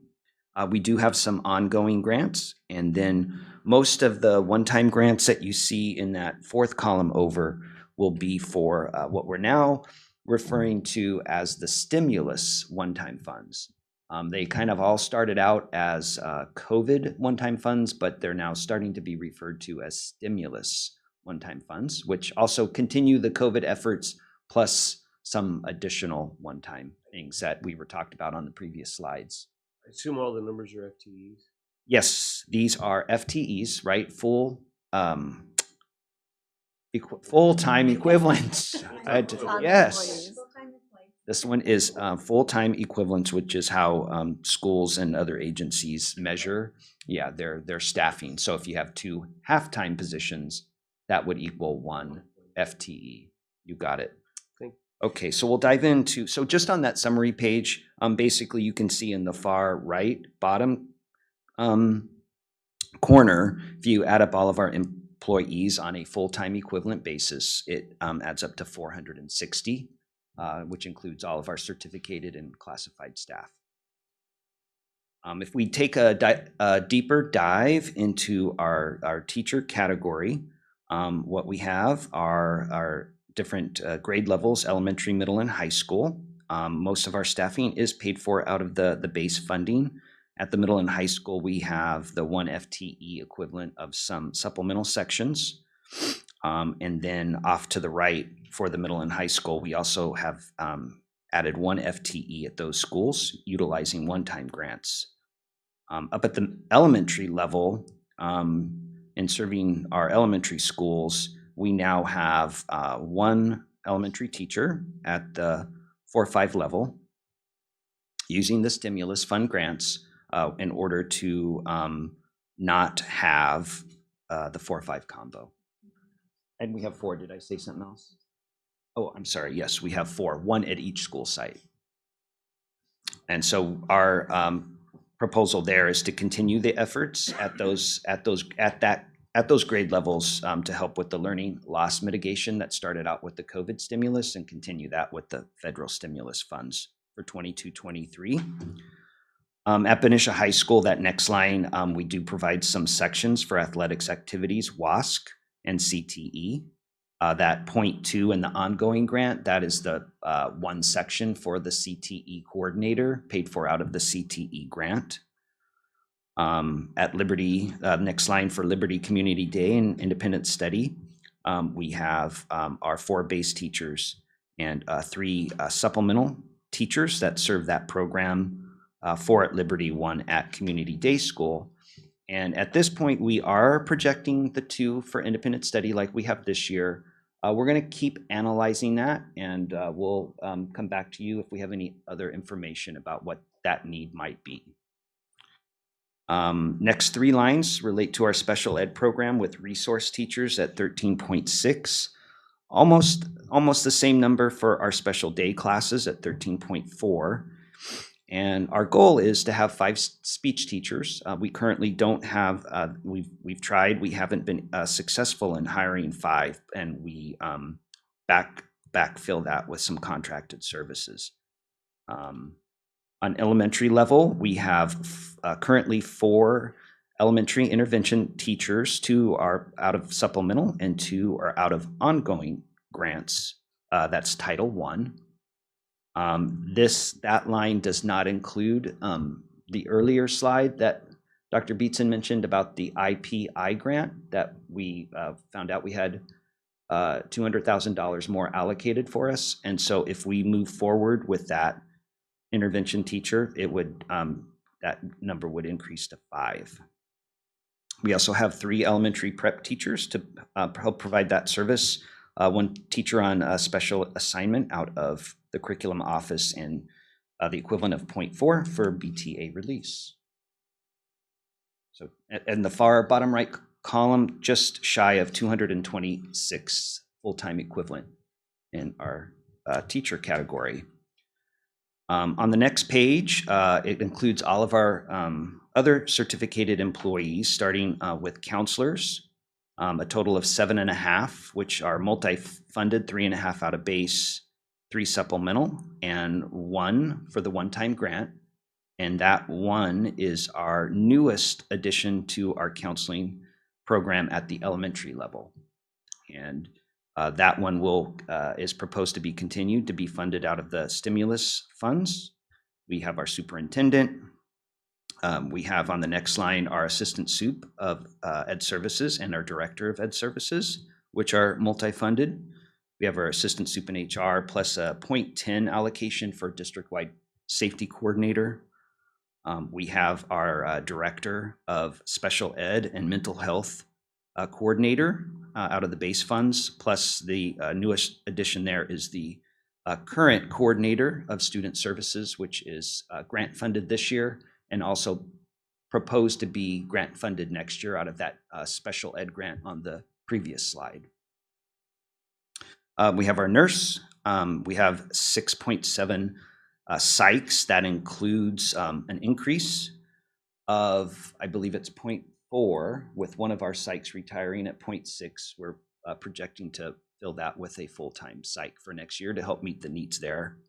We do have some ongoing grants, and then most of the one-time grants that you see in that fourth column over will be for what we're now referring to as the stimulus one-time funds. They kind of all started out as COVID one-time funds, but they're now starting to be referred to as stimulus one-time funds, which also continue the COVID efforts plus some additional one-time things that we were talked about on the previous slides. I assume all the numbers are FTEs. Yes, these are FTEs, right? Full-time equivalents. Yes. This one is full-time equivalents, which is how schools and other agencies measure, their staffing. So if you have 2 half-time positions, that would equal 1 FTE. You got it. Okay, so we'll dive into, so just on that summary page, basically you can see in the far right bottom corner, if you add up all of our employees on a full-time equivalent basis, it adds up to 460, which includes all of our certificated and classified staff. If we take a deeper dive into our teacher category, what we have are our different grade levels, elementary, middle, and high school. Most of our staffing is paid for out of the base funding. At the middle and high school, we have the 1 FTE equivalent of some supplemental sections. And then off to the right for the middle and high school, we also have added 1 FTE at those schools utilizing one-time grants. Up at the elementary level, in serving our elementary schools, we now have 1 elementary teacher at the 4-5 level using the stimulus fund grants in order to not have the 4-5 combo. And we have 4. Did I say something else? Oh, I'm sorry. Yes, we have 4, 1 at each school site. And so our proposal there is to continue the efforts at those grade levels to help with the learning loss mitigation that started out with the COVID stimulus and continue that with the federal stimulus funds for 22-23. At Benicia High School, that next line, we do provide some sections for athletics activities, WASC and CTE. That 0.2 in the ongoing grant, that is the 1 section for the CTE coordinator paid for out of the CTE grant. At Liberty, next line for Liberty Community Day and Independent Study, we have our 4 base teachers and 3 supplemental teachers that serve that program, 4 at Liberty, 1 at Community Day School. And at this point, we are projecting the 2 for Independent Study like we have this year. We're going to keep analyzing that, and we'll come back to you if we have any other information about what that need might be. Next 3 lines relate to our special ed program with resource teachers at 13.6. almost the same number for our special day classes at 13.4. And our goal is to have 5 speech teachers. We currently don't have, we've tried, we haven't been successful in hiring 5, and we backfill that with some contracted services. On elementary level, we have currently 4 elementary intervention teachers. 2 are out of supplemental and 2 are out of ongoing grants. That's Title I. That line does not include the earlier slide that Dr. Beatson mentioned about the IPI grant that we found out we had $200,000 more allocated for us. And so if we move forward with that intervention teacher, it would that number would increase to 5. We also have 3 elementary prep teachers to help provide that service. 1 teacher on a special assignment out of the curriculum office, and the equivalent of 0.4 for BTA release. So in the far bottom right column, just shy of 226 full-time equivalent in our teacher category. On the next page, it includes all of our other certificated employees, starting with counselors, a total of 7.5, which are multi-funded, 3.5 out of base, 3 supplemental, and 1 for the one-time grant. And that 1 is our newest addition to our counseling program at the elementary level. And that one is proposed to be continued to be funded out of the stimulus funds. We have our superintendent. We have on the next line our assistant sup of ed services and our director of ed services, which are multi-funded. We have our assistant sup in HR plus a 0.10 allocation for district-wide safety coordinator. We have our director of special ed and mental health coordinator out of the base funds, plus the newest addition there is the current coordinator of student services, which is grant funded this year and also proposed to be grant funded next year out of that special ed grant on the previous slide. We have our nurse. We have 6.7 psychs. That includes an increase of, I believe it's 0.4, with one of our psychs retiring at 0.6. We're projecting to fill that with a full-time psych for next year to help meet the needs there.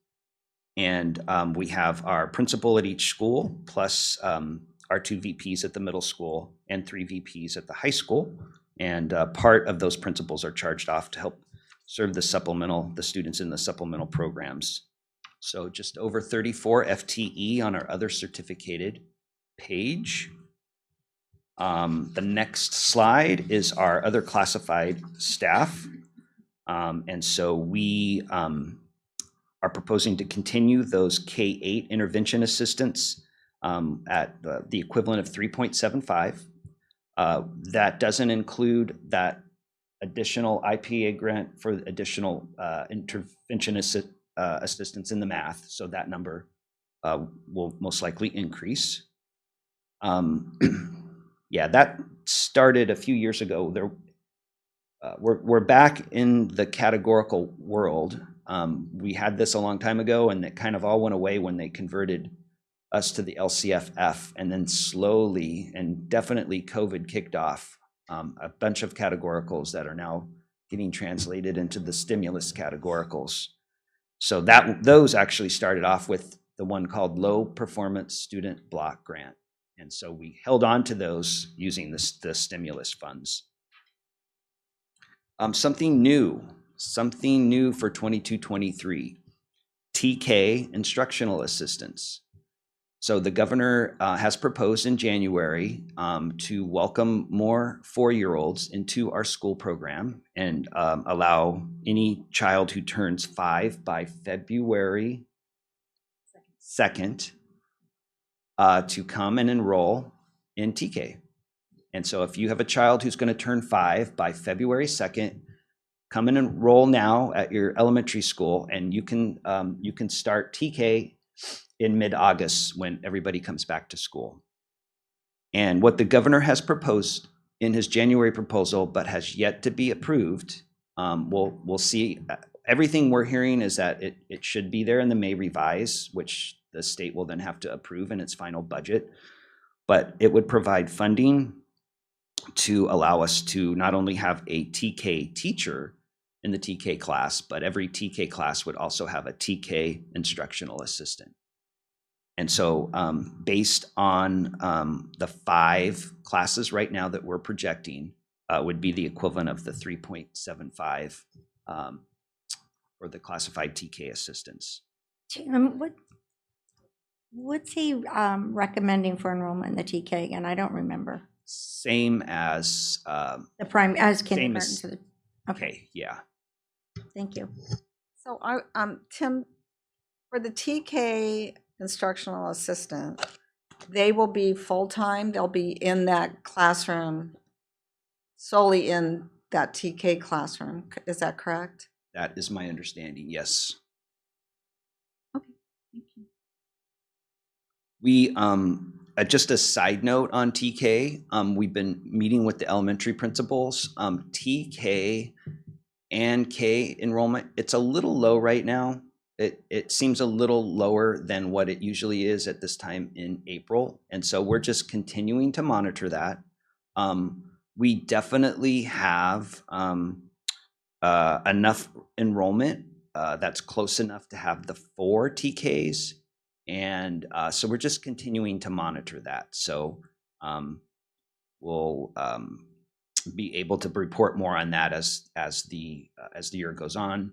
And we have our principal at each school, plus our 2 VPs at the middle school and 3 VPs at the high school. And part of those principals are charged off to help serve the students in the supplemental programs. So just over 34 FTE on our other certificated page. The next slide is our other classified staff. And so we are proposing to continue those K-8 intervention assistants at the equivalent of 3.75. That doesn't include that additional IPA grant for additional intervention assistance in the math. So that number will most likely increase. Yeah, that started a few years ago. We're back in the categorical world. We had this a long time ago, and it kind of all went away when they converted us to the LCFF, and then slowly and definitely COVID kicked off a bunch of categoricals that are now getting translated into the stimulus categoricals. So those actually started off with the one called Low Performance Student Block Grant. And so we held on to those using the stimulus funds. Something new for 22-23, TK instructional assistants. So the governor has proposed in January to welcome more 4-year-olds into our school program and allow any child who turns 5 by February 2nd to come and enroll in TK. And so if you have a child who's going to turn 5 by February 2nd, come and enroll now at your elementary school, and you can start TK in mid-August when everybody comes back to school. And what the governor has proposed in his January proposal, but has yet to be approved, We'll see. Everything we're hearing is that it should be there in the May revise, which the state will then have to approve in its final budget. But it would provide funding to allow us to not only have a TK teacher in the TK class, but every TK class would also have a TK instructional assistant. And so based on the 5 classes right now that we're projecting, would be the equivalent of the 3.75 for the classified TK assistants. What's he recommending for enrollment in the TK again? I don't remember. Same as The prime, as same kindergarten as, to the, okay, yeah. thank you. So Tim, for the TK instructional assistant, they will be full-time, they'll be in that classroom, solely in that TK classroom, is that correct? That is my understanding, yes. Okay, thank you. We, just a side note on TK, we've been meeting with the elementary principals. TK and K enrollment, it's a little low right now. It seems a little lower than what it usually is at this time in April. And so we're just continuing to monitor that. We definitely have enough enrollment that's close enough to have the 4 TKs. And so we're just continuing to monitor that. So we'll be able to report more on that as the year goes on.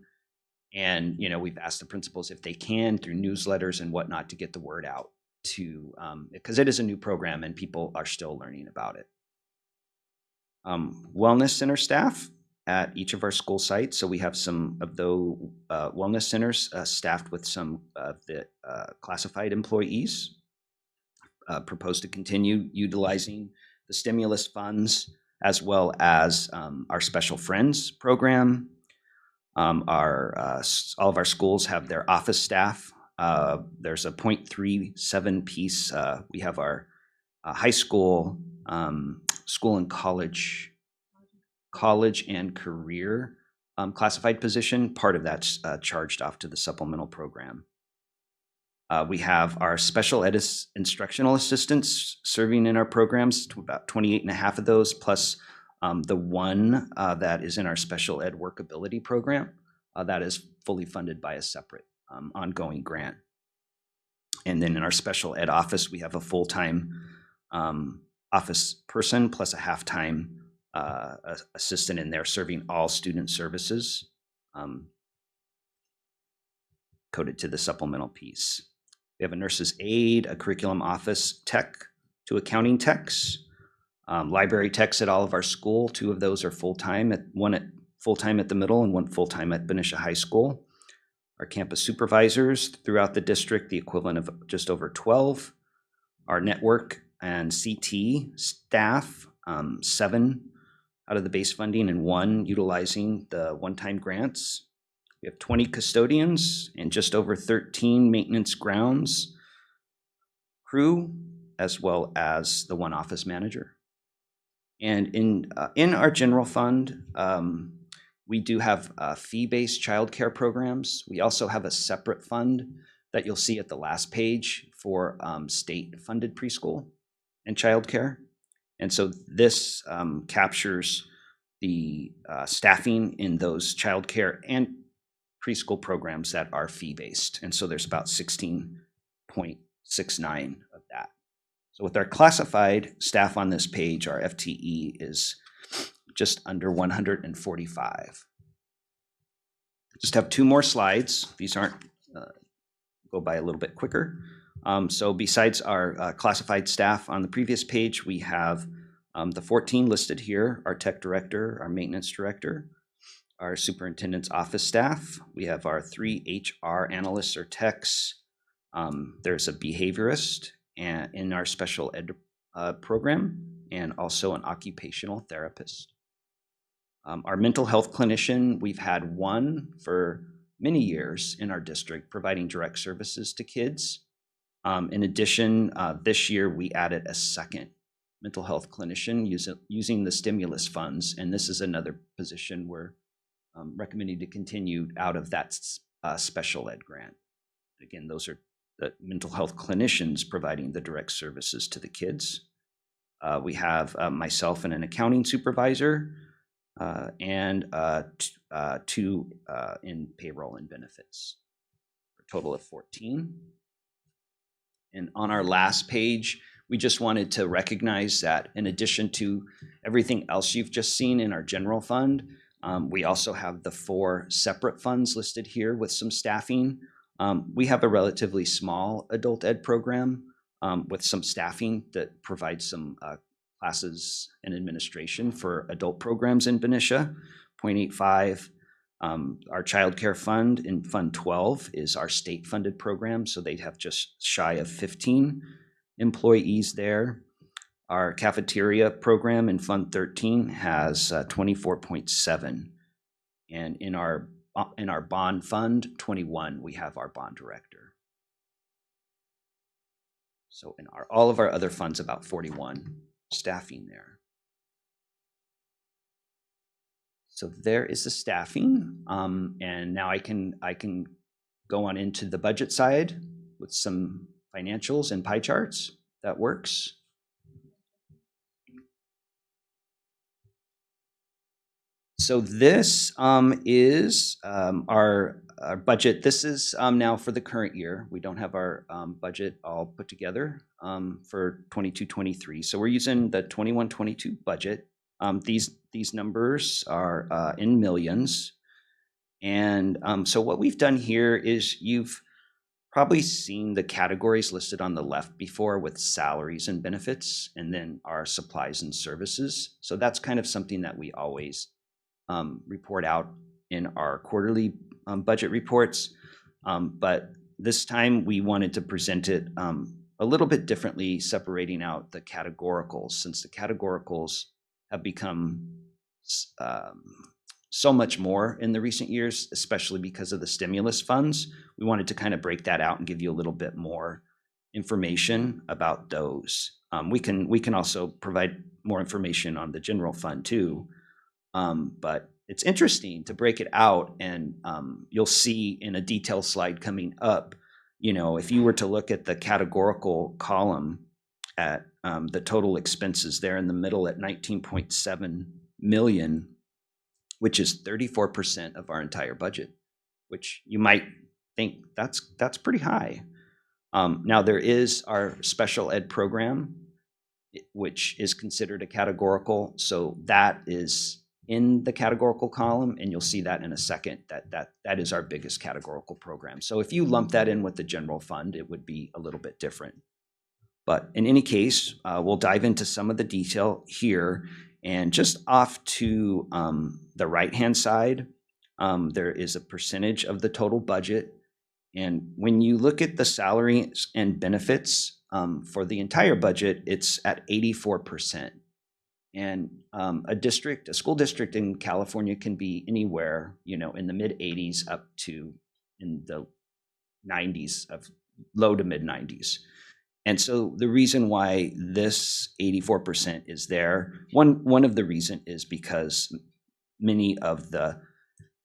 And we've asked the principals if they can through newsletters and whatnot to get the word out to because it is a new program and people are still learning about it. Wellness center staff at each of our school sites. So we have some of the wellness centers staffed with some of the classified employees. Propose to continue utilizing the stimulus funds as well as our Special Friends program. All of our schools have their office staff. There's a 0.37 piece. We have our high school, school and college and career classified position. Part of that's charged off to the supplemental program. We have our special ed instructional assistants serving in our programs, to about 28 and a half of those, plus the one that is in our special ed workability program that is fully funded by a separate ongoing grant. And then in our special ed office, we have a full-time office person plus a half-time assistant in there serving all student services, coded to the supplemental piece. We have a nurse's aide, a curriculum office tech, 2 accounting techs, library techs at all of our school. 2 of those are full-time, one full-time at the middle and one full-time at Benicia High School. Our campus supervisors throughout the district, the equivalent of just over 12. Our network and CT staff, 7 out of the base funding and 1 utilizing the one-time grants. We have 20 custodians and just over 13 maintenance grounds crew, as well as the 1 office manager. And in our general fund, we do have fee-based childcare programs. We also have a separate fund that you'll see at the last page for state-funded preschool and childcare. And so this captures the staffing in those childcare and preschool programs that are fee-based. And so there's about 16.69 of that. So with our classified staff on this page, our FTE is just under 145. Just have 2 more slides. These aren't, go by a little bit quicker. So besides our classified staff on the previous page, we have the 14 listed here, our tech director, our maintenance director, our superintendent's office staff. We have our 3 HR analysts or techs. There's a behaviorist in our special ed program, and also an occupational therapist. Our mental health clinician, we've had 1 for many years in our district providing direct services to kids. In addition, this year we added a 2nd mental health clinician using the stimulus funds, and this is another position we're recommending to continue out of that special ed grant. Again, those are the mental health clinicians providing the direct services to the kids. We have myself and an accounting supervisor, and two in payroll and benefits, for a total of 14. And on our last page, we just wanted to recognize that in addition to everything else you've just seen in our general fund, we also have the 4 separate funds listed here with some staffing. We have a relatively small adult ed program with some staffing that provides some classes and administration for adult programs in Benicia, 0.85. Our child care fund in Fund 12 is our state-funded program, so they'd have just shy of 15 employees there. Our cafeteria program in Fund 13 has 24.7, and in our bond fund 21, we have our bond director. So in all of our other funds, about 41 staffing there. So there is the staffing, and now I can go on into the budget side with some financials and pie charts. That works. So this is our budget. This is now for the current year. We don't have our budget all put together for 22-23. So we're using the 21-22 budget. These numbers are in millions. And so what we've done here is you've probably seen the categories listed on the left before with salaries and benefits, and then our supplies and services. So that's kind of something that we always report out in our quarterly budget reports. But this time we wanted to present it a little bit differently, separating out the categoricals, since the categoricals have become so much more in the recent years, especially because of the stimulus funds. We wanted to kind of break that out and give you a little bit more information about those. We can also provide more information on the general fund too. But it's interesting to break it out, and you'll see in a detail slide coming up, if you were to look at the categorical column at the total expenses there in the middle at 19.7 million, which is 34% of our entire budget, which you might think that's pretty high. Now there is our special ed program, which is considered a categorical. So that is in the categorical column, and you'll see that in a second, that is our biggest categorical program. So if you lump that in with the general fund, it would be a little bit different. But in any case, we'll dive into some of the detail here. And just off to the right-hand side, there is a percentage of the total budget. And when you look at the salaries and benefits for the entire budget, it's at 84%. And a school district in California can be anywhere, in the mid-80s up to in the 90s, of low to mid-90s. And so the reason why this 84% is there, one of the reason is because many of the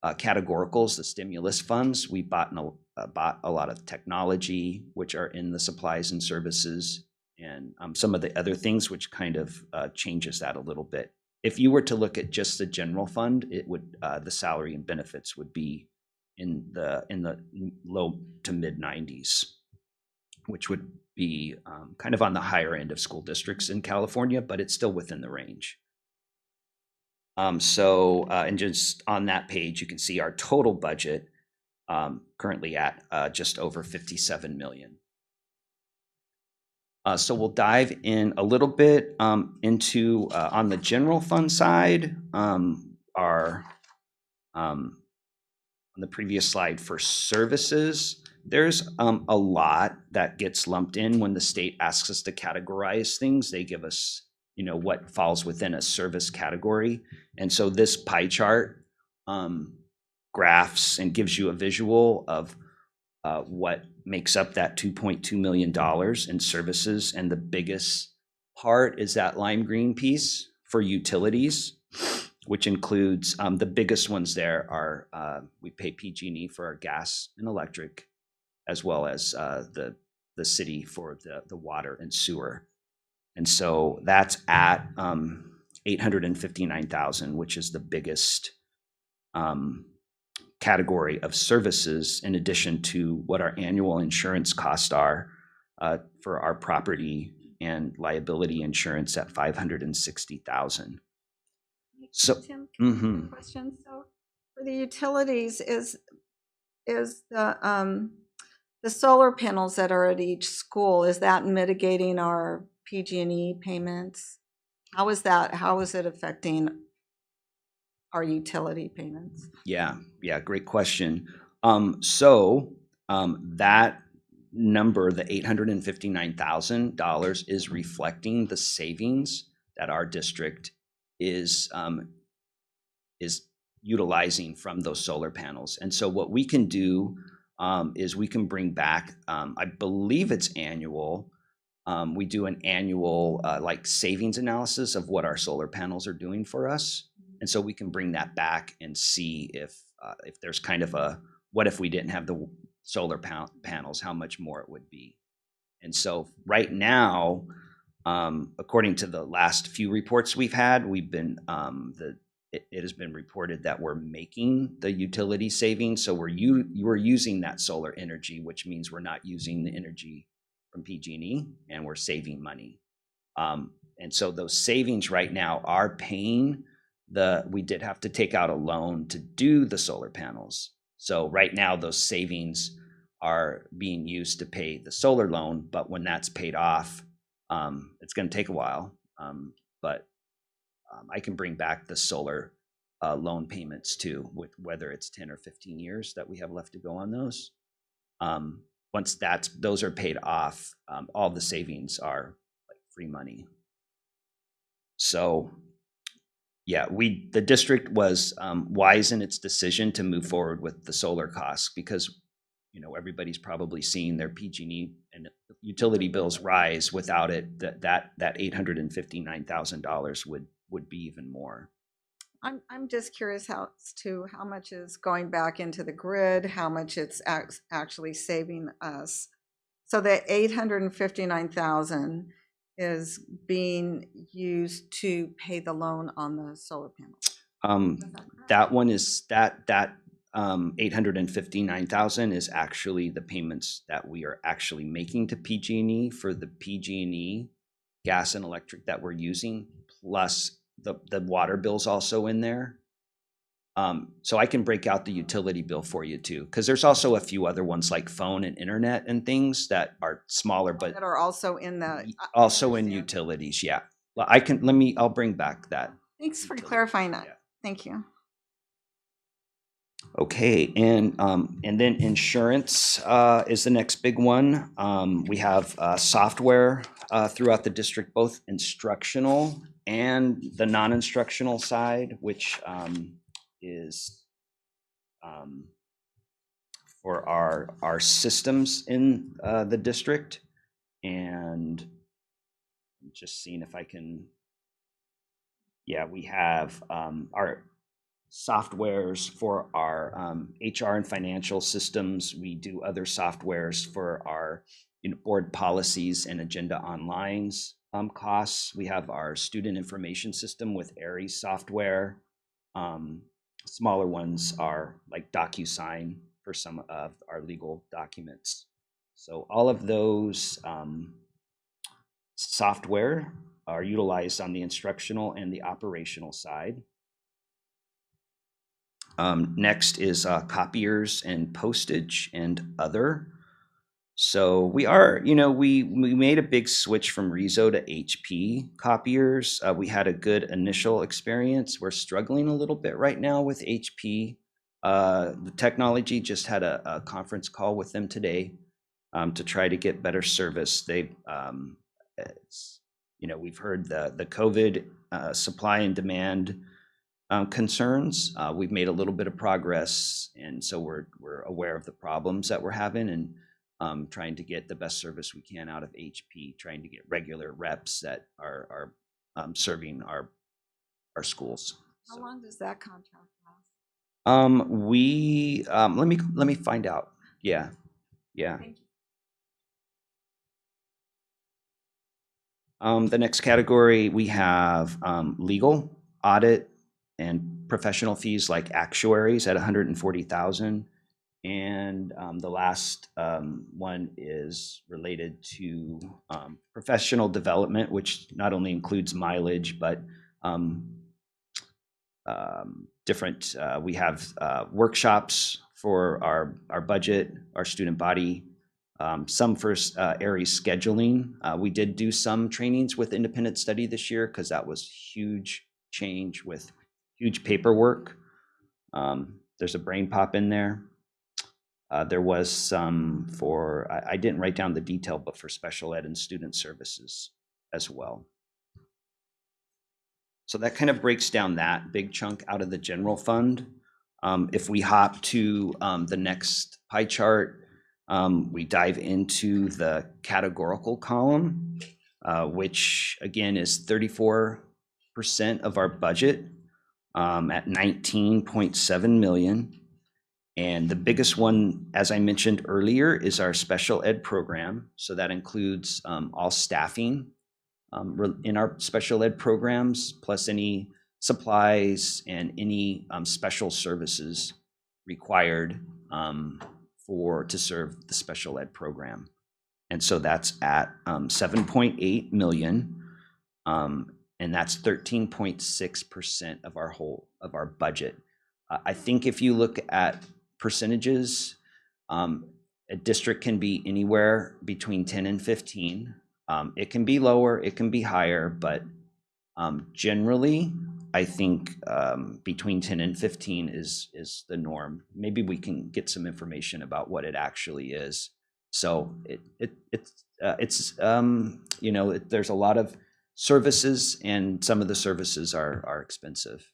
categoricals, the stimulus funds, we bought a lot of technology, which are in the supplies and services, and some of the other things, which kind of changes that a little bit. If you were to look at just the general fund, it would the salary and benefits would be in the low to mid 90s, which would be kind of on the higher end of school districts in California, but it's still within the range. And just on that page, you can see our total budget currently at just over 57 million. So we'll dive in a little bit into on the general fund side, on the previous slide for services. There's a lot that gets lumped in when the state asks us to categorize things. They give us, what falls within a service category. And so this pie chart graphs and gives you a visual of what makes up that $2.2 million in services. And the biggest part is that lime green piece for utilities. which includes the biggest ones there are we pay PG&E for our gas and electric, as well as the city for the water and sewer. And so that's at $859,000, which is the biggest category of services, in addition to what our annual insurance costs are for our property and liability insurance at $560,000. So, Tim, mhm. question. So for the utilities, is the solar panels that are at each school, is that mitigating our PG&E payments? How is it affecting our utility payments? Yeah, great question. That number, the $859,000, is reflecting the savings that our district is utilizing from those solar panels. And so what we can do is we can bring back, I believe it's annual. We do an annual like savings analysis of what our solar panels are doing for us. And so we can bring that back and see if there's kind of a, what if we didn't have the solar panels, how much more it would be. And so right now, according to the last few reports we've had, we've been, it has been reported that we're making the utility savings. So we're using that solar energy, which means we're not using the energy from PG&E, and we're saving money. And so those savings right now are paying we did have to take out a loan to do the solar panels. So right now those savings are being used to pay the solar loan, but when that's paid off, it's going to take a while. But I can bring back the solar loan payments too, with whether it's 10 or 15 years that we have left to go on those. Once those are paid off, all the savings are like free money. So yeah, the district was wise in its decision to move forward with the solar costs, because everybody's probably seen their PG&E and utility bills rise. Without it, that $859,000 would be even more. I'm just curious as to how much is going back into the grid, how much it's actually saving us. So the $859,000 is being used to pay the loan on the solar panels. That one is that $859,000 is actually the payments that we are actually making to PG&E for the PG&E gas and electric that we're using, plus the water bill's also in there. So I can break out the utility bill for you too, because there's also a few other ones like phone and internet and things that are smaller, but that are also in the also in utilities. Yeah, well, I'll bring back that. Thanks for utility. clarifying that. Yeah. Thank you. Okay, and then insurance is the next big one. We have software throughout the district, both instructional and the non-instructional side, which is for our systems in the district. And I'm just seeing if I can, we have our softwares for our HR and financial systems. We do other softwares for our board policies and agenda online's costs. We have our student information system with Aries software. Smaller ones are like DocuSign for some of our legal documents. So all of those software are utilized on the instructional and the operational side. Next is copiers and postage and other. So we are, we made a big switch from Rezo to HP copiers. We had a good initial experience. We're struggling a little bit right now with HP. The technology just had a conference call with them today to try to get better service. We've heard the COVID supply and demand concerns. We've made a little bit of progress, and so we're aware of the problems that we're having, and trying to get the best service we can out of HP, trying to get regular reps that are serving our schools. How So, long does that contract last? let me find out. Yeah, yeah. Thank you. The next category, we have legal, audit, and professional fees like actuaries at 140,000. And the last one is related to professional development, which not only includes mileage, but different, we have workshops for our budget, our student body, some for Aries scheduling. We did do some trainings with independent study this year because that was huge change with huge paperwork. There's a brain pop in there. There was some for, I didn't write down the detail, but for special ed and student services as well. So that kind of breaks down that big chunk out of the general fund. If we hop to the next pie chart, we dive into the categorical column, which again is 34% of our budget at 19.7 million. And the biggest one, as I mentioned earlier, is our special ed program. So that includes all staffing in our special ed programs, plus any supplies and any special services required to serve the special ed program. And so that's at 7.8 million, and that's 13.6% of our budget. I think if you look at percentages, a district can be anywhere between 10 and 15. It can be lower, it can be higher, but generally, I think between 10 and 15 is the norm. Maybe we can get some information about what it actually is. So it's you know, there's a lot of services, and some of the services are expensive.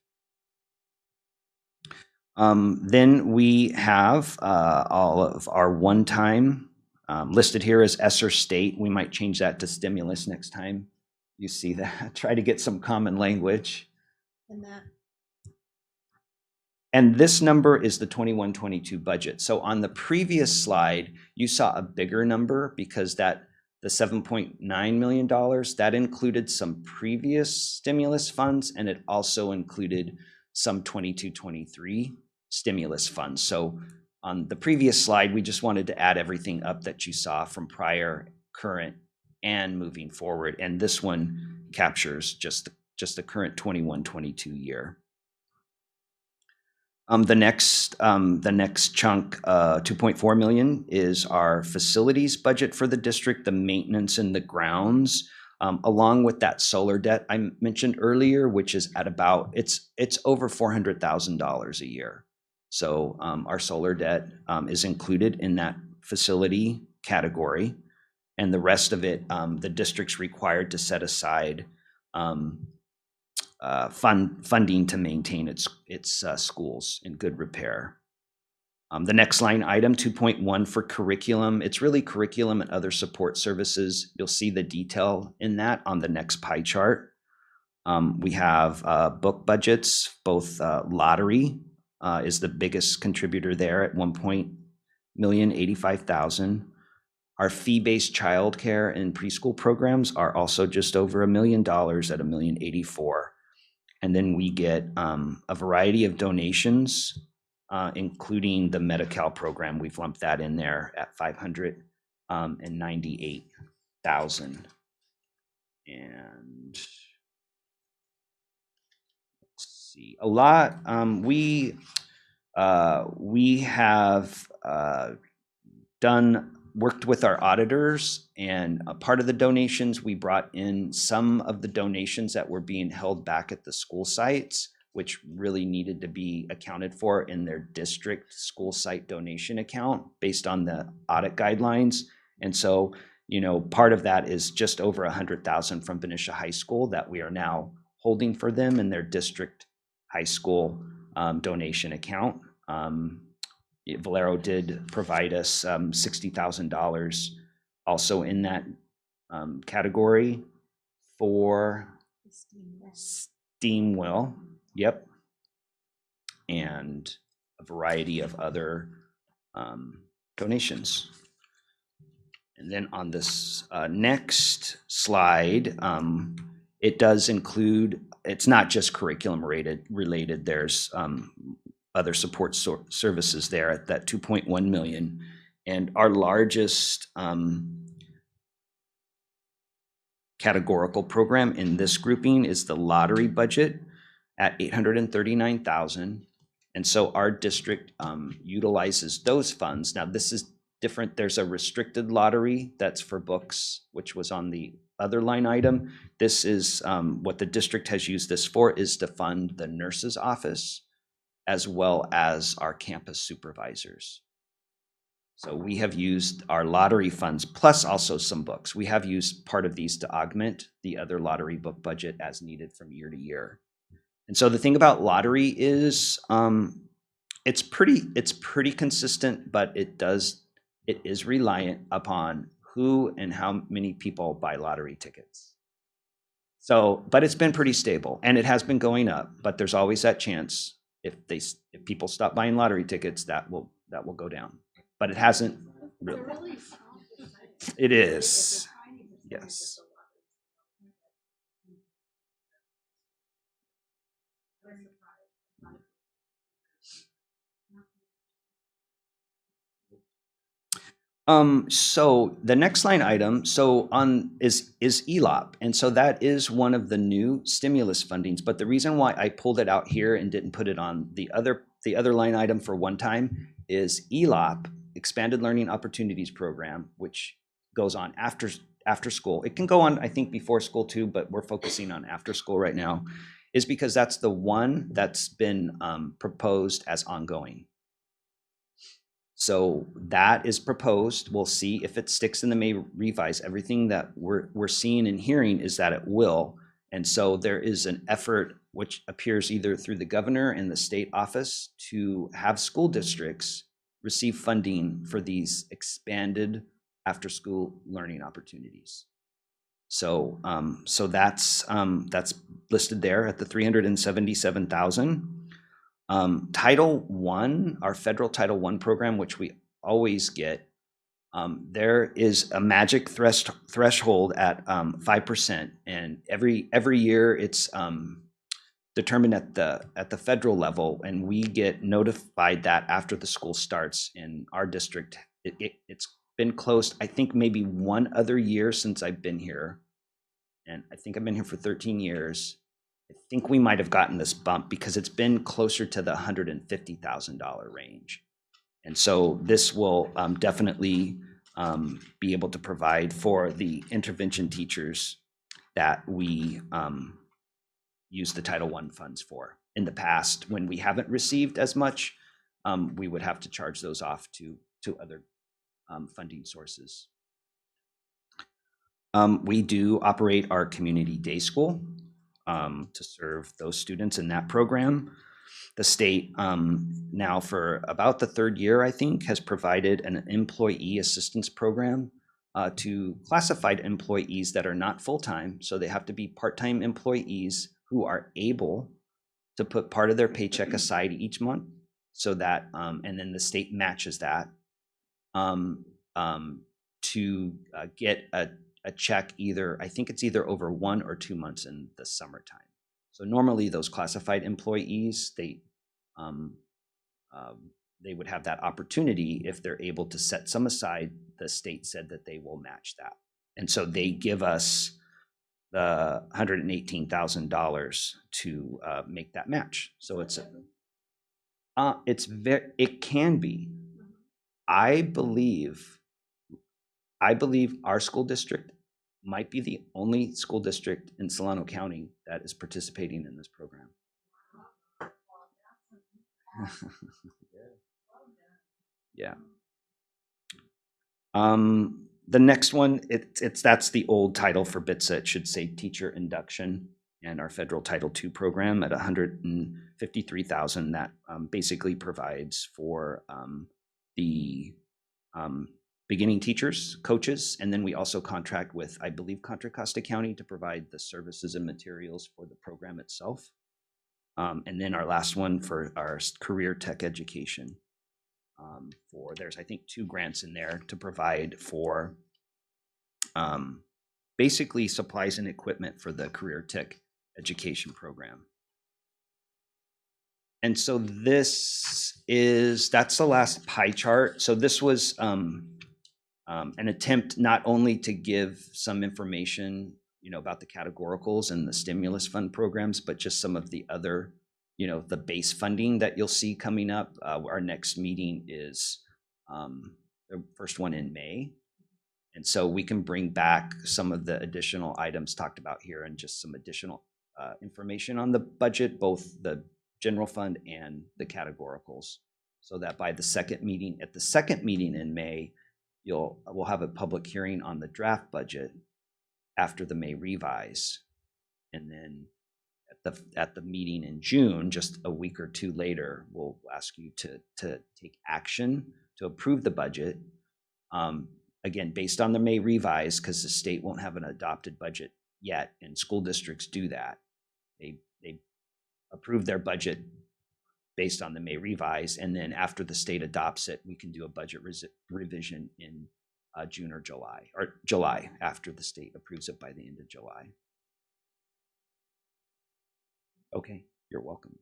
Then we have all of our one-time listed here as ESSER state. We might change that to stimulus next time you see that. Try to get some common language. And this number is the 21-22 budget. So on the previous slide, you saw a bigger number because the $7.9 million, that included some previous stimulus funds, and it also included some 22-23 stimulus funds. So on the previous slide, we just wanted to add everything up that you saw from prior, current, and moving forward. And this one captures just the current 21-22 year. The next chunk, 2.4 million, is our facilities budget for the district, the maintenance and the grounds, along with that solar debt I mentioned earlier, which is at about, it's over $400,000 a year. So our solar debt is included in that facility category, and the rest of it, the district's required to set aside funding to maintain its schools in good repair. The next line item, 2.1 for curriculum. It's really curriculum and other support services. You'll see the detail in that on the next pie chart. We have book budgets, both lottery is the biggest contributor there at $1,085,000. Our fee-based childcare and preschool programs are also just over $1 million at $1,084,000. And then we get a variety of donations, including the Medi-Cal program. We've lumped that in there at $598,000. And let's see, a lot. We have worked with our auditors, and a part of the donations, we brought in some of the donations that were being held back at the school sites, which really needed to be accounted for in their district school site donation account based on the audit guidelines. And so, you know, part of that is just over $100,000 from Benicia High School that we are now holding for them in their district high school donation account. Valero did provide us $60,000 also in that category for Steamwell. Yep, and a variety of other donations. And then on this next slide, it does include, it's not just curriculum related, there's other support services there at that 2.1 million. And our largest categorical program in this grouping is the lottery budget at 839,000. And so our district utilizes those funds. Now this is different. There's a restricted lottery that's for books, which was on the other line item. This is what the district has used this for, is to fund the nurse's office as well as our campus supervisors. So we have used our lottery funds plus also some books. We have used part of these to augment the other lottery book budget as needed from year to year. And so the thing about lottery is it's pretty consistent, but it is reliant upon who and how many people buy lottery tickets. So, but it's been pretty stable and it has been going up, but there's always that chance if people stop buying lottery tickets, that will go down. But it hasn't really. It is. Yes. So the next line item, is Elop. And so that is one of the new stimulus fundings. But the reason why I pulled it out here and didn't put it on the other line item for one time is Elop, Expanded Learning Opportunities Program, which goes on after school. It can go on, I think, before school too, but we're focusing on after school right now, is because that's the one that's been proposed as ongoing. So that is proposed. We'll see if it sticks in the May revise. Everything that we're seeing and hearing is that it will. And so there is an effort which appears either through the governor and the state office to have school districts receive funding for these expanded after-school learning opportunities. So that's listed there at the 377,000. Title I, our federal Title I program, which we always get, there is a magic threshold at 5%, and every year it's determined at the federal level, and we get notified that after the school starts. In our district, it's been closed, I think, maybe one other year since I've been here, and I think I've been here for 13 years. I think we might have gotten this bump because it's been closer to the $150,000 range. And so this will definitely be able to provide for the intervention teachers that we use the Title I funds for. In the past, when we haven't received as much, we would have to charge those off to other funding sources. We do operate our community day school to serve those students in that program. The state now for about the third year, I think, has provided an employee assistance program to classified employees that are not full-time. So they have to be part-time employees who are able to put part of their paycheck aside each month so that, and then the state matches that to get a check either, I think it's either over 1 or 2 months in the summertime. So normally those classified employees, they would have that opportunity if they're able to set some aside. The state said that they will match that. And so they give us the $118,000 to make that match. So it can be. I believe our school district might be the only school district in Solano County that is participating in this program. Yeah. The next one, that's the old title for BITSA. It should say Teacher Induction, and our federal Title II program at $153,000 that basically provides for the beginning teachers, coaches, and then we also contract with, I believe, Contra Costa County to provide the services and materials for the program itself. And then our last one for our career tech education. There's, I think, 2 grants in there to provide for basically supplies and equipment for the career tech education program. And so that's the last pie chart. So this was an attempt not only to give some information, about the categoricals and the stimulus fund programs, but just some of the other, the base funding that you'll see coming up. Our next meeting is the first one in May. And so we can bring back some of the additional items talked about here and just some additional information on the budget, both the general fund and the categoricals, so that by the second meeting in May, we'll have a public hearing on the draft budget after the May revise. And then at the meeting in June, just a week or 2 later, we'll ask you to take action to approve the budget. Again, based on the May revise, because the state won't have an adopted budget yet, and school districts do that. They approve their budget based on the May revise, and then after the state adopts it, we can do a budget revision in June or July after the state approves it by the end of July. Okay, you're welcome.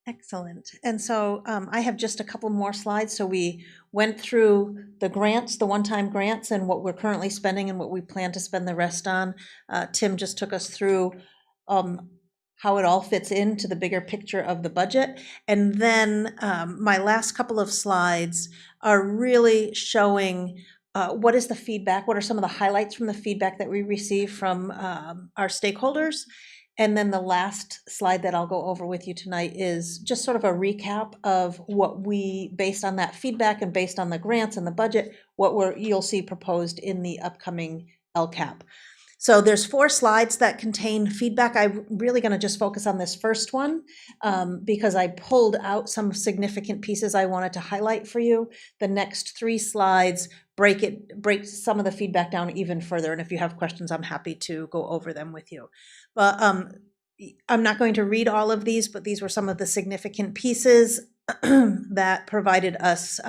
Excellent. And so I have just a couple more slides. So we went through the grants, the one-time grants, and what we're currently spending and what we plan to spend the rest on. Tim just took us through how it all fits into the bigger picture of the budget. And then my last couple of slides are really showing what is the feedback, what are some of the highlights from the feedback that we receive from our stakeholders. And then the last slide that I'll go over with you tonight is just sort of a recap of what we, based on that feedback and based on the grants and the budget, you'll see proposed in the upcoming LCAP. So there's 4 slides that contain feedback. I'm really going to just focus on this first one because I pulled out some significant pieces I wanted to highlight for you. The next 3 slides break some of the feedback down even further. And if you have questions, I'm happy to go over them with you. But I'm not going to read all of these, but these were some of the significant pieces that provided us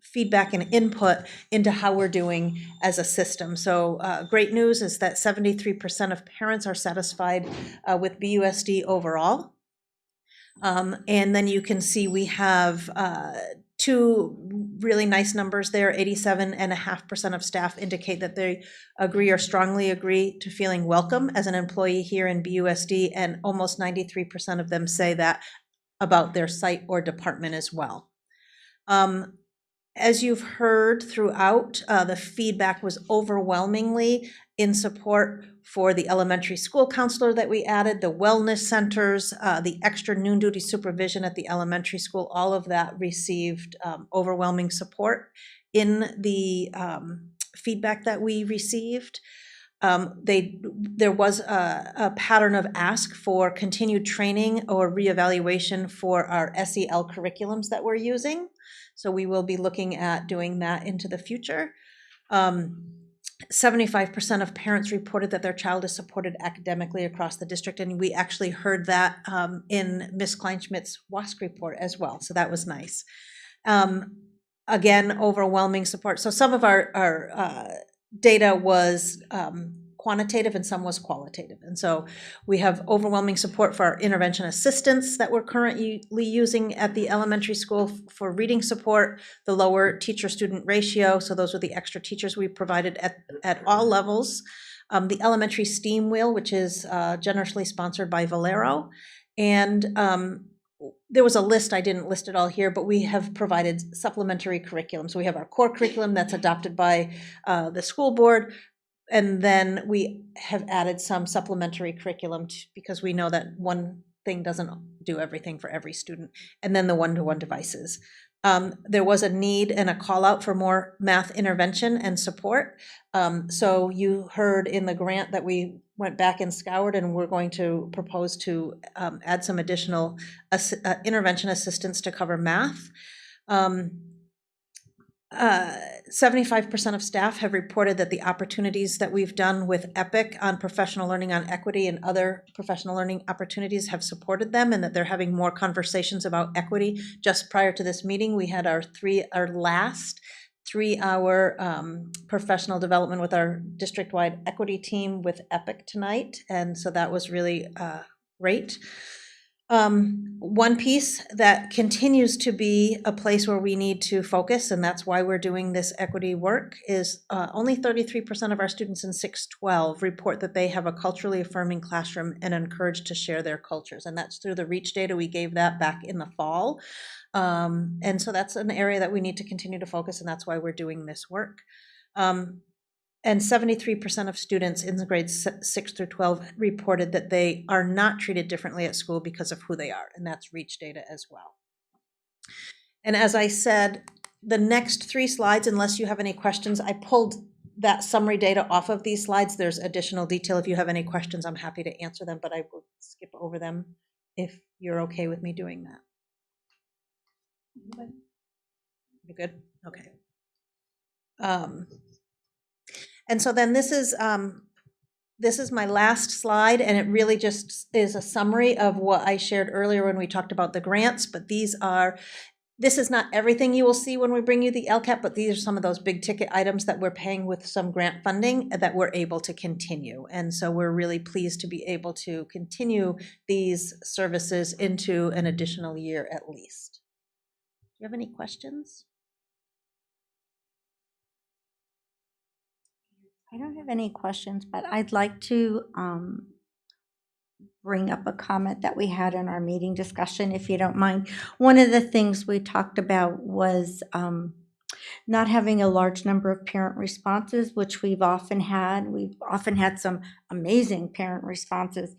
feedback and input into how we're doing as a system. So great news is that 73% of parents are satisfied with BUSD overall. And then you can see we have 2 really nice numbers there. 87.5% of staff indicate that they agree or strongly agree to feeling welcome as an employee here in BUSD, and almost 93% of them say that about their site or department as well. As you've heard throughout, the feedback was overwhelmingly in support for the elementary school counselor that we added, the wellness centers, the extra noon duty supervision at the elementary school. All of that received overwhelming support in the feedback that we received. There was a pattern of ask for continued training or reevaluation for our SEL curriculums that we're using. So we will be looking at doing that into the future. 75% of parents reported that their child is supported academically across the district, and we actually heard that in Ms. Kleinschmidt's WASC report as well, so that was nice. Again, overwhelming support. So some of our data was quantitative and some was qualitative. And so we have overwhelming support for our intervention assistants that we're currently using at the elementary school for reading support, the lower teacher-student ratio. So those were the extra teachers we provided at all levels. The elementary STEAM wheel, which is generously sponsored by Valero. And there was a list, I didn't list it all here, but we have provided supplementary curriculum. So we have our core curriculum that's adopted by the school board. And then we have added some supplementary curriculum because we know that one thing doesn't do everything for every student. And then the one-to-one devices. There was a need and a call out for more math intervention and support. So you heard in the grant that we went back and scoured, and we're going to propose to add some additional intervention assistance to cover math. 75% of staff have reported that the opportunities that we've done with EPIC on professional learning on equity and other professional learning opportunities have supported them, and that they're having more conversations about equity. Just prior to this meeting, we had our last 3-hour professional development with our district-wide equity team with EPIC tonight, and so that was really great. One piece that continues to be a place where we need to focus, and that's why we're doing this equity work, is only 33% of our students in 612 report that they have a culturally affirming classroom and encouraged to share their cultures. And that's through the REACH data. We gave that back in the fall. And so that's an area that we need to continue to focus, and that's why we're doing this work. And 73% of students in the grades 6 through 12 reported that they are not treated differently at school because of who they are, and that's REACH data as well. And as I said, the next 3 slides, unless you have any questions, I pulled that summary data off of these slides. There's additional detail. If you have any questions, I'm happy to answer them, but I will skip over them if you're okay with me doing that. You good? Okay. And so then this is my last slide, and it really just is a summary of what I shared earlier when we talked about the grants, but this is not everything you will see when we bring you the LCAP, but these are some of those big ticket items that we're paying with some grant funding that we're able to continue. And so we're really pleased to be able to continue these services into an additional year at least. Do you have any questions? I don't have any questions, but I'd like to bring up a comment that we had in our meeting discussion, if you don't mind. One of the things we talked about was not having a large number of parent responses, which we've often had. We've often had some amazing parent responses.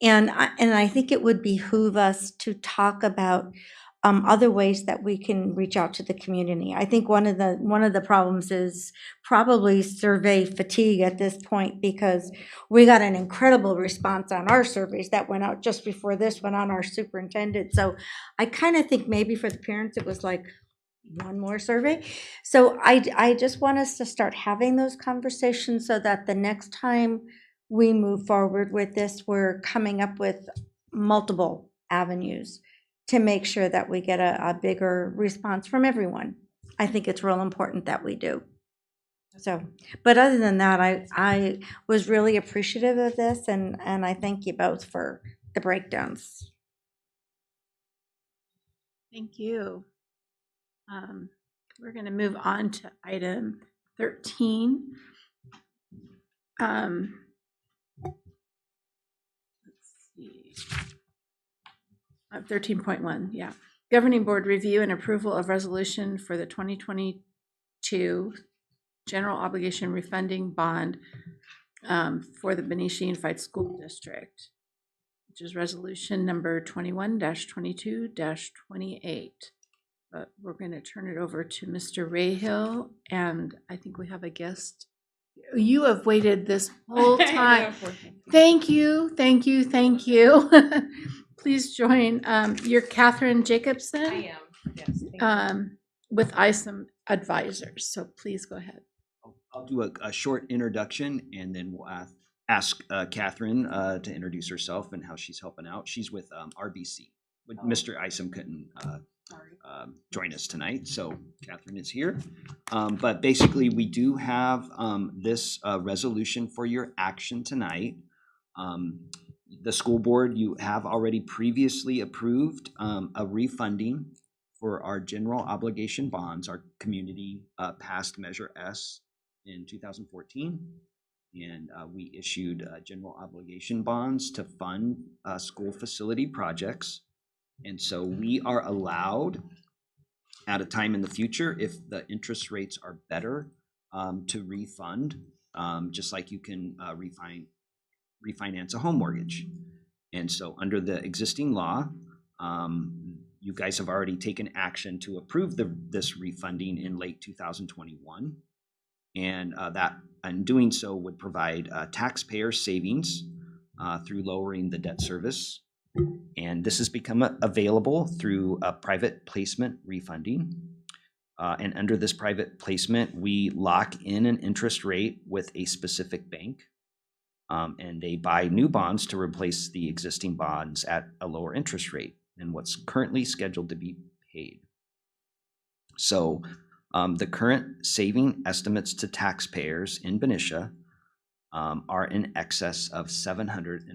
And I think it would behoove us to talk about other ways that we can reach out to the community. I think one of the problems is probably survey fatigue at this point, because we got an incredible response on our surveys that went out just before this one on our superintendent. So I kind of think maybe for the parents it was like one more survey. So I just want us to start having those conversations so that the next time we move forward with this, we're coming up with multiple avenues to make sure that we get a bigger response from everyone. I think it's real important that we do. So, but other than that, I was really appreciative of this, and I thank you both for the breakdowns. Thank you. We're going to move on to item 13. Let's see. 13.1, yeah. Governing Board review and approval of resolution for the 2022 general obligation refunding bond for the Benicia Unified School District, which is resolution number 21-22-28. But we're going to turn it over to Mr. Rayhill, and I think we have a guest. You have waited this whole time. Thank you, thank you, thank you. Please join. You're Catherine Jacobson. I am, yes. With ISOM Advisors. So please go ahead. I'll do a short introduction, and then we'll ask Catherine to introduce herself and how she's helping out. She's with RBC. Mr. Isom couldn't join us tonight, so Catherine is here. But basically, we do have this resolution for your action tonight. The school board, you have already previously approved a refunding for our general obligation bonds, our community passed Measure S in 2014. And we issued general obligation bonds to fund school facility projects. And so we are allowed at a time in the future, if the interest rates are better, to refund, just like you can refinance a home mortgage. And so under the existing law, you guys have already taken action to approve this refunding in late 2021. And that, in doing so, would provide taxpayer savings through lowering the debt service. And this has become available through a private placement refunding. And under this private placement, we lock in an interest rate with a specific bank. And they buy new bonds to replace the existing bonds at a lower interest rate than what's currently scheduled to be paid. So the current saving estimates to taxpayers in Benicia are in excess of $750,000.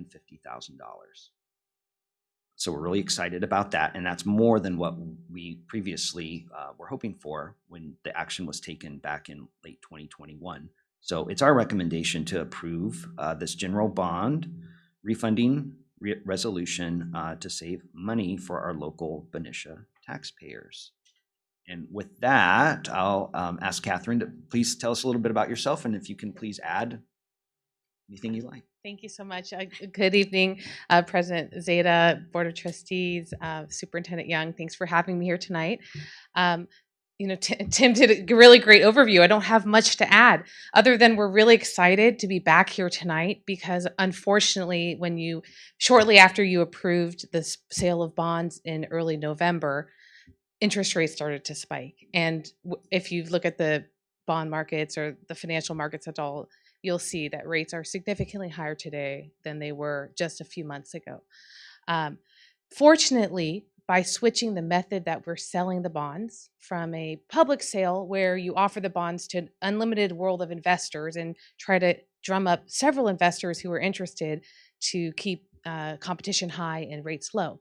So we're really excited about that, and that's more than what we previously were hoping for when the action was taken back in late 2021. So it's our recommendation to approve this general bond refunding resolution to save money for our local Benicia taxpayers. And with that, I'll ask Catherine to please tell us a little bit about yourself, and if you can please add anything you like. Thank you so much. Good evening, President Zeta, Board of Trustees, Superintendent Young. Thanks for having me here tonight. Tim did a really great overview. I don't have much to add other than we're really excited to be back here tonight because unfortunately, shortly after you approved the sale of bonds in early November, interest rates started to spike. And if you look at the bond markets or the financial markets at all, you'll see that rates are significantly higher today than they were just a few months ago. Fortunately, by switching the method that we're selling the bonds from a public sale where you offer the bonds to an unlimited world of investors and try to drum up several investors who are interested to keep competition high and rates low.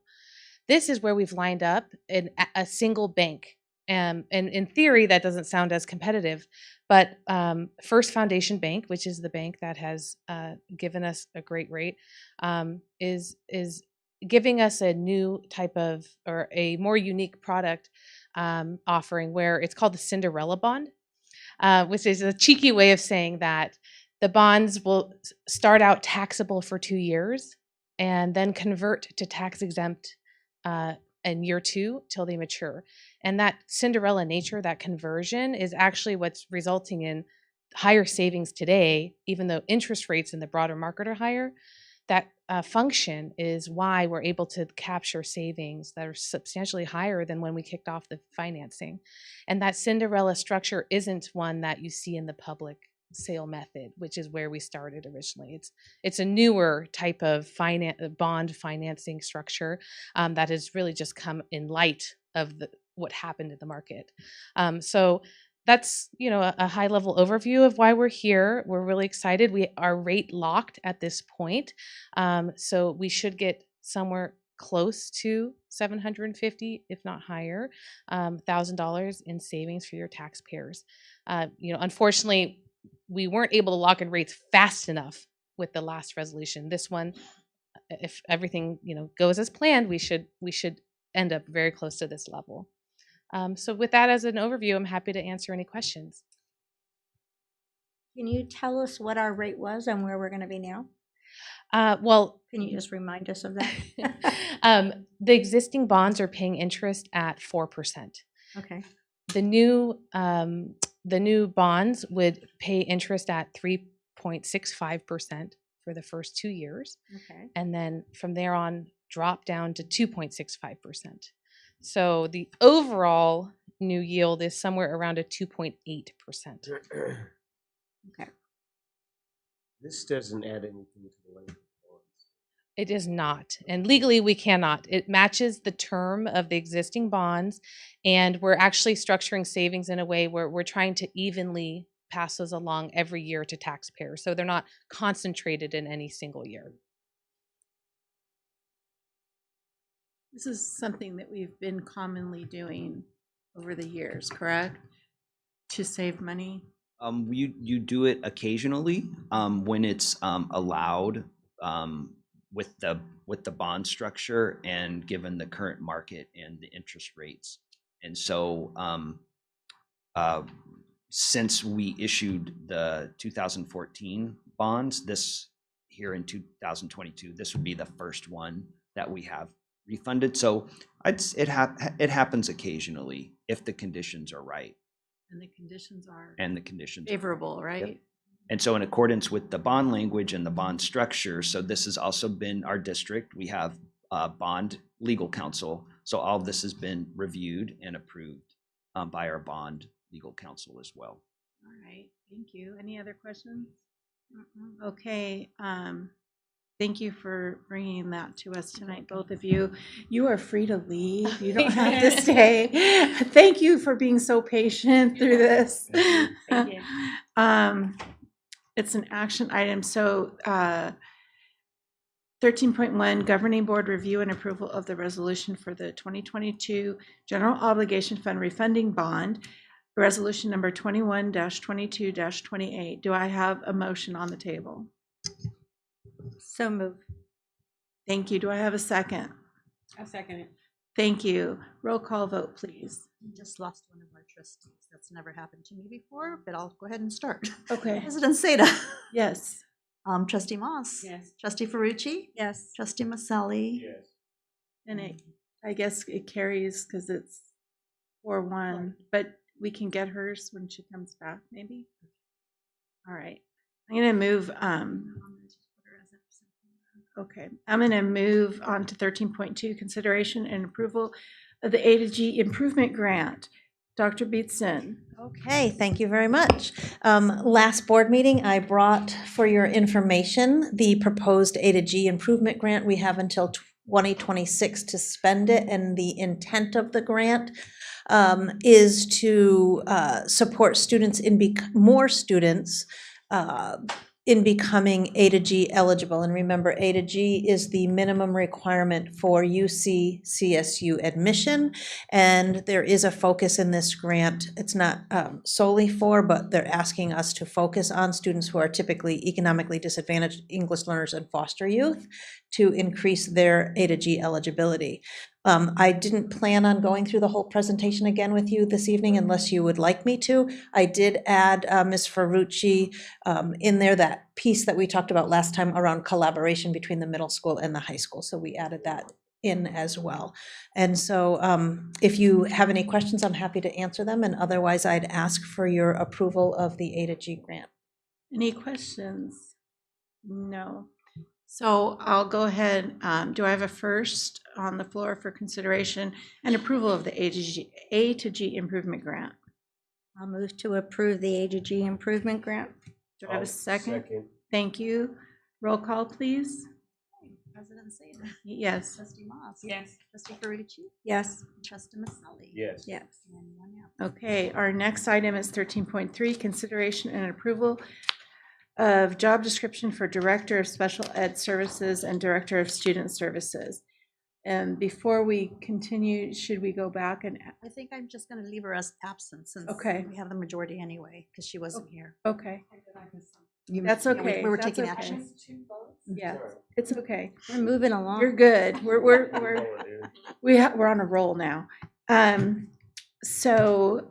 This is where we've lined up a single bank. And in theory, that doesn't sound as competitive, but First Foundation Bank, which is the bank that has given us a great rate, is giving us a new type of, or a more unique product offering where it's called the Cinderella Bond, which is a cheeky way of saying that the bonds will start out taxable for 2 years and then convert to tax exempt in year 2 till they mature. And that Cinderella nature, that conversion, is actually what's resulting in higher savings today, even though interest rates in the broader market are higher. That function is why we're able to capture savings that are substantially higher than when we kicked off the financing. And that Cinderella structure isn't one that you see in the public sale method, which is where we started originally. It's a newer type of bond financing structure that has really just come in light of what happened in the market. So that's a high level overview of why we're here. We're really excited. We are rate locked at this point, so we should get somewhere close to $750, if not higher, $1,000 in savings for your taxpayers. Unfortunately, we weren't able to lock in rates fast enough with the last resolution. This one, if everything goes as planned, we should end up very close to this level. So with that as an overview, I'm happy to answer any questions. Can you tell us what our rate was and where we're going to be now? Well, can you just remind us of that? The existing bonds are paying interest at 4%. Okay. The new bonds would pay interest at 3.65% for the first 2 years. Okay. And then from there on, drop down to 2.65%. So the overall new yield is somewhere around a 2.8%. Okay. This doesn't add anything to the length of the bonds. It is not. And legally, we cannot. It matches the term of the existing bonds. And we're actually structuring savings in a way where we're trying to evenly pass those along every year to taxpayers. So they're not concentrated in any single year. This is something that we've been commonly doing over the years, correct? To save money? You do it occasionally when it's allowed with the bond structure and given the current market and the interest rates. And so since we issued the 2014 bonds, this here in 2022, this would be the first one that we have refunded. So it happens occasionally if the conditions are right And the conditions are and the conditions are favorable, right? And so in accordance with the bond language and the bond structure, so this has also been our district. We have bond legal counsel. So all of this has been reviewed and approved by our bond legal counsel as well. All right, thank you. Any other questions? Okay, thank you for bringing that to us tonight, both of you. You are free to leave. You don't have to stay. Thank you for being so patient through this. Thank you. It's an action item, so 13.1, Governing Board Review and Approval of the Resolution for the 2022 General Obligation Fund Refunding Bond, Resolution number 21-22-28. Do I have a motion on the table? So move. Thank you. Do I have a second? I second it. Thank you. Roll call vote, please. Just lost one of our trustees. That's never happened to me before, but I'll go ahead and start. Okay. President Seda. Yes. Trustee Moss. Yes. Trustee Ferrucci. Yes. Trustee Maselli. Yes. And I guess it carries because it's 4-1, but we can get hers when she comes back, maybe? All right. I'm going to move, okay. I'm going to move on to 13.2, consideration and approval of the A to G improvement grant. Dr. Beatson. Okay, thank you very much. Last board meeting, I brought for your information the proposed A to G improvement grant. We have until 2026 to spend it, and the intent of the grant is to support students more students in becoming A to G eligible. And remember, A to G is the minimum requirement for UC CSU admission. And there is a focus in this grant. It's not solely for, but they're asking us to focus on students who are typically economically disadvantaged English learners and foster youth to increase their A to G eligibility. I didn't plan on going through the whole presentation again with you this evening unless you would like me to. I did add Ms. Ferrucci in there, that piece that we talked about last time around collaboration between the middle school and the high school. So we added that in as well. And so if you have any questions, I'm happy to answer them. And otherwise, I'd ask for your approval of the A to G grant. Any questions? No. So I'll go ahead. Do I have a first on the floor for consideration and approval of the A to G improvement grant? I'll move to approve the A to G improvement grant. Do I have a second? Thank you. Roll call, please. President Seda. Yes. Trustee Moss. Yes. Trustee Ferrucci. Yes. Trustee Maselli. Yes. Yes. And one out. Okay, our next item is 13.3, consideration and approval of job description for Director of Special Ed Services and Director of Student Services. And before we continue, should we go back and, I think I'm just going to leave her as absent since Okay. we have the majority anyway, because she wasn't here. okay, You- that's yeah, okay. We were That's taking okay. action. Yeah, it's okay. We're moving along. You're good. We're we're on a roll now. So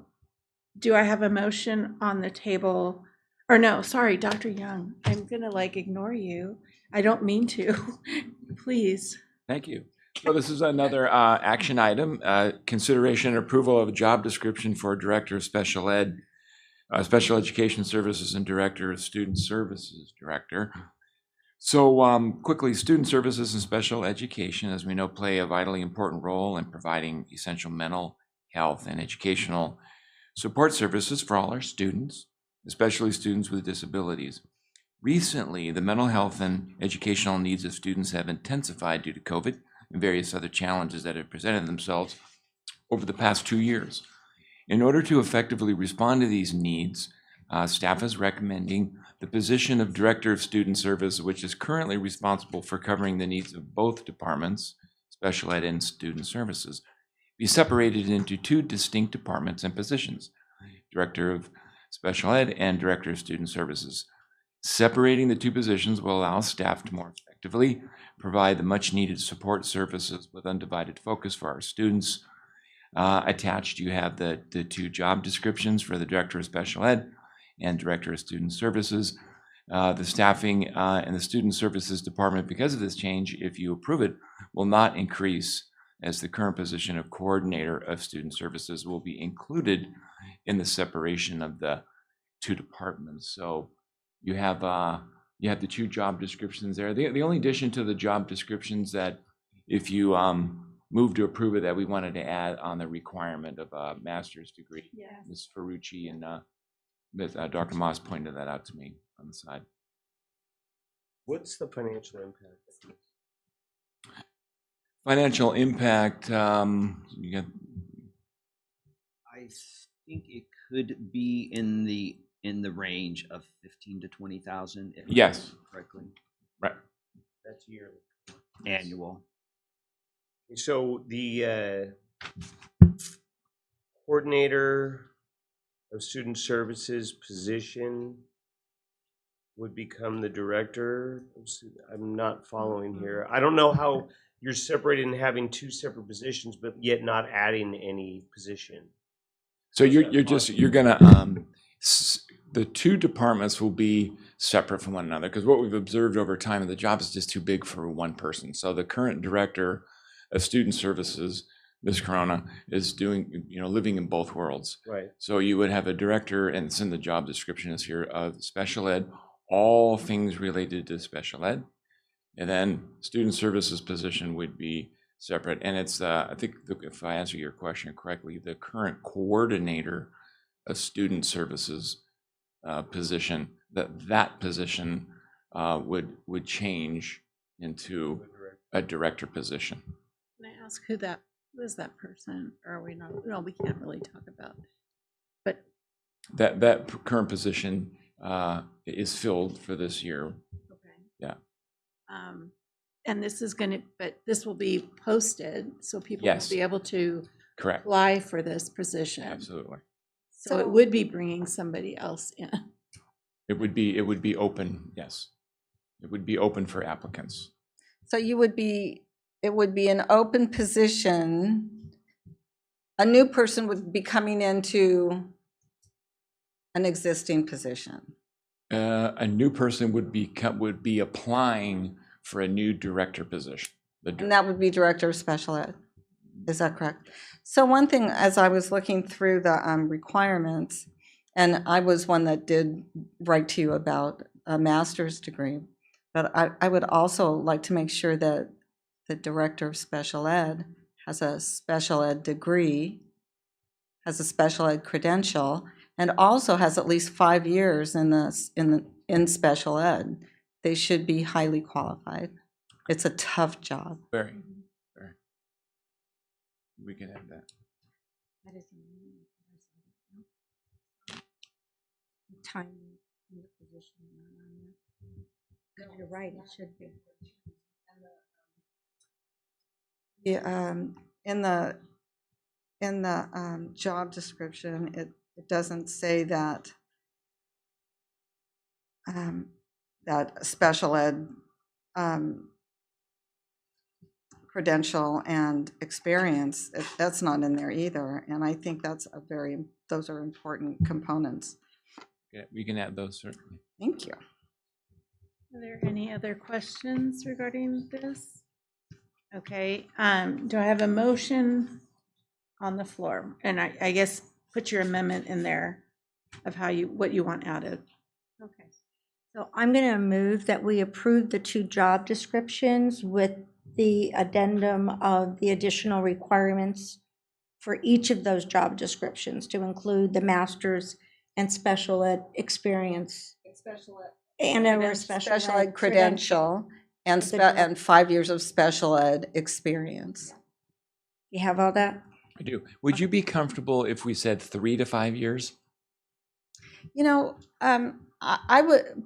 do I have a motion on the table? Or no, sorry, Dr. Young, I'm gonna ignore you. I don't mean to. Please. Thank you. So this is another action item, consideration and approval of a job description for Director of Special Ed, Special Education Services and Director of Student Services Director. So quickly, student services and special education, as we know, play a vitally important role in providing essential mental health and educational support services for all our students, especially students with disabilities. Recently, the mental health and educational needs of students have intensified due to COVID and various other challenges that have presented themselves over the past 2 years. In order to effectively respond to these needs, staff is recommending the position of Director of Student Service, which is currently responsible for covering the needs of both departments, Special Ed and Student Services, be separated into 2 distinct departments and positions, Director of Special Ed and Director of Student Services. Separating the 2 positions will allow staff to more effectively provide the much needed support services with undivided focus for our students. Attached, you have the 2 job descriptions for the Director of Special Ed and Director of Student Services. The staffing in the Student Services Department, because of this change, if you approve it, will not increase, as the current position of Coordinator of Student Services will be included in the separation of the two departments. So you have the two job descriptions there. The only addition to the job descriptions that, if you move to approve it, that we wanted to add on the requirement of a master's degree. Yeah. Ms. Ferrucci and Dr. Moss pointed that out to me on the side. What's the financial impact? Financial impact, you got, I think it could be in the range of 15 to 20,000. If I Yes. remember correctly. right. That's yearly. Annual. So the coordinator of student services position would become the director of I'm not following here. I don't know how you're separated and having two separate positions, but yet not adding any position. So How's that you're possible? gonna the two departments will be separate from one another, because what we've observed over time, the job is just too big for one person. So the current director of student services, Ms. Corona, is doing, living in both worlds. Right. So you would have a director, and it's in the job description is here, of special ed, all things related to special ed. And then student services position would be separate. And it's, I think, if I answer your question correctly, the current coordinator of student services position, that position would change into a director position. Can I ask who is that person? Or are we not, no, we can't really talk about. But That current position is filled for this year. okay. Yeah. And this is but this will be posted, so people Yes. will be able to Correct. apply for this position. Absolutely. So it would be bringing somebody else in. It would be open, yes. It would be open for applicants. So it would be an open position. A new person would be coming into an existing position. A new person would be applying for a new director position. And that would be Director of Special Ed. Is that correct? So one thing, as I was looking through the requirements, and I was one that did write to you about a master's degree, but I would also like to make sure that the Director of Special Ed has a special ed degree, has a special ed credential, and also has at least 5 years in special ed. They should be highly qualified. It's a tough job. Very. We can have that. Time in the position. You're right, it should be. Yeah, in the job description, it doesn't say that that special ed credential and experience. That's not in there either, and I think those are important components. Yeah, we can add those certainly. Thank you. Are there any other questions regarding this? Okay, do I have a motion on the floor? And I guess put your amendment in there of what you want added. Okay. So I'm going to move that we approve the two job descriptions with the addendum of the additional requirements for each of those job descriptions to include the master's and special ed experience. And a Special ed credential and With the- and 5 years of special ed experience. You have all that? I do. Would you be comfortable if we said 3 to 5 years? I would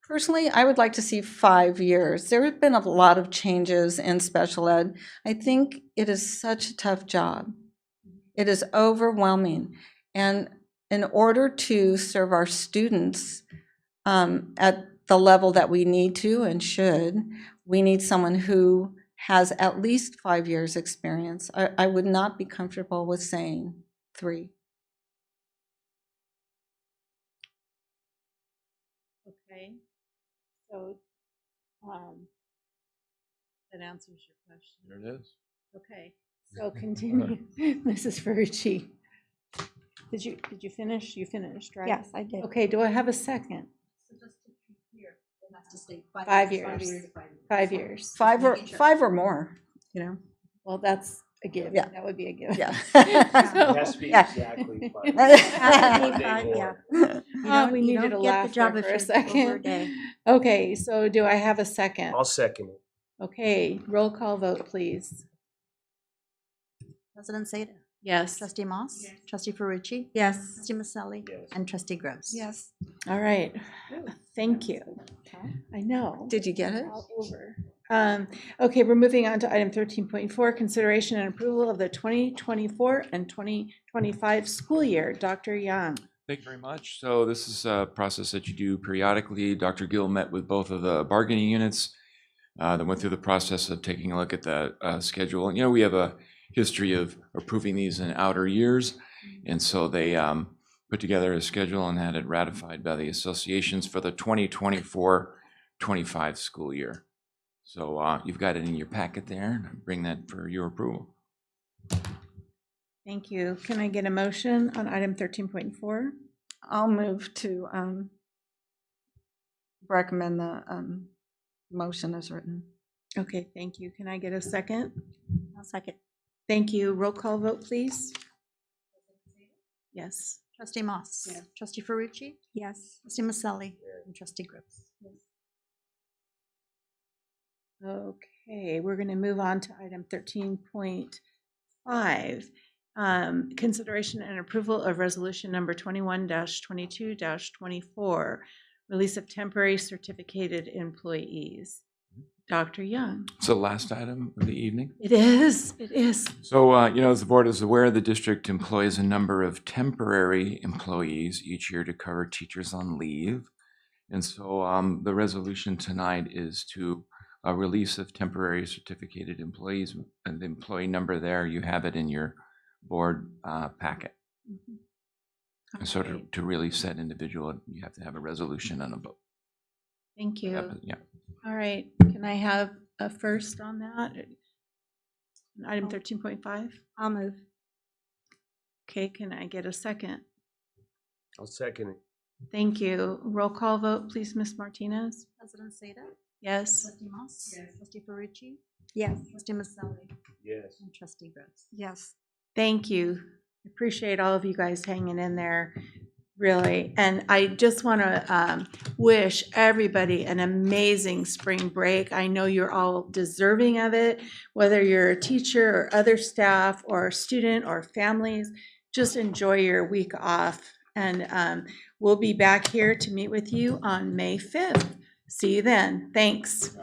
personally, I would like to see 5 years. There have been a lot of changes in special ed. I think it is such a tough job. It is overwhelming. And in order to serve our students at the level that we need to and should, we need someone who has at least 5 years experience. I would not be comfortable with saying 3. Okay. So, that answers your question. There it is. Okay, so continue, Mrs. Ferrucci. Did you finish? You finished, right? Yes, I did. Okay, do I have a second? Has to stay 5 years. 5 years. Five or more, you know? Well, that's a give. Yeah. That would be a give. Yeah. It has to be Yeah. exactly five. Has to be One day five, more. yeah. We You needed don't a get laugh the job there if for a you're over a second. day. Okay, so do I have a second? I'll second it. Okay, roll call vote, please. President Zeta, Yes. Trustee Moss, Trustee Ferrucci, Yes. Trustee Maselli, Yes. and Trustee Gross. Yes. All right. Thank you. I know. Did you get it? All over. Okay, we're moving on to item 13.4, consideration and approval of the 2024 and 2025 school year. Dr. Young. Thank you very much. So this is a process that you do periodically. Dr. Gill met with both of the bargaining units. That went through the process of taking a look at the schedule. And, you know, we have a history of approving these in outer years. And so they put together a schedule and had it ratified by the associations for the 2024-25 school year. So you've got it in your packet there, and I bring that for your approval. Thank you. Can I get a motion on item 13.4? I'll move to recommend the motion as written. Okay, thank you. Can I get a second? I'll second. Thank you. Roll call vote, please. Yes. Trustee Moss. Yes. Trustee Ferrucci, Yes. Trustee Maselli, and Trustee Gross. Okay, we're going to move on to item 13.5. Consideration and approval of resolution number 21-22-24, release of temporary certificated employees. Dr. Young. So last item of the evening. It is. It is. So, you know, as the board is aware, the district employs a number of temporary employees each year to cover teachers on leave. And so the resolution tonight is to release of temporary certificated employees, and the employee number there, you have it in your board packet. And so to release that individual, you have to have a resolution and a vote. Thank you. Yeah. All right. Can I have a first on that? Item 13.5? I'll move. Okay, can I get a second? I'll second it. Thank you. Roll call vote, please, Ms. Martinez. President Zeta, Yes. Trustee Moss. Trustee Ferrucci, Yes. Trustee Maselli, Yes. and Trustee Gross. Yes. Thank you. Appreciate all of you guys hanging in there, really. And I just want to wish everybody an amazing spring break. I know you're all deserving of it, whether you're a teacher or other staff or a student or families. Just enjoy your week off. And we'll be back here to meet with you on May 5th. See you then. Thanks.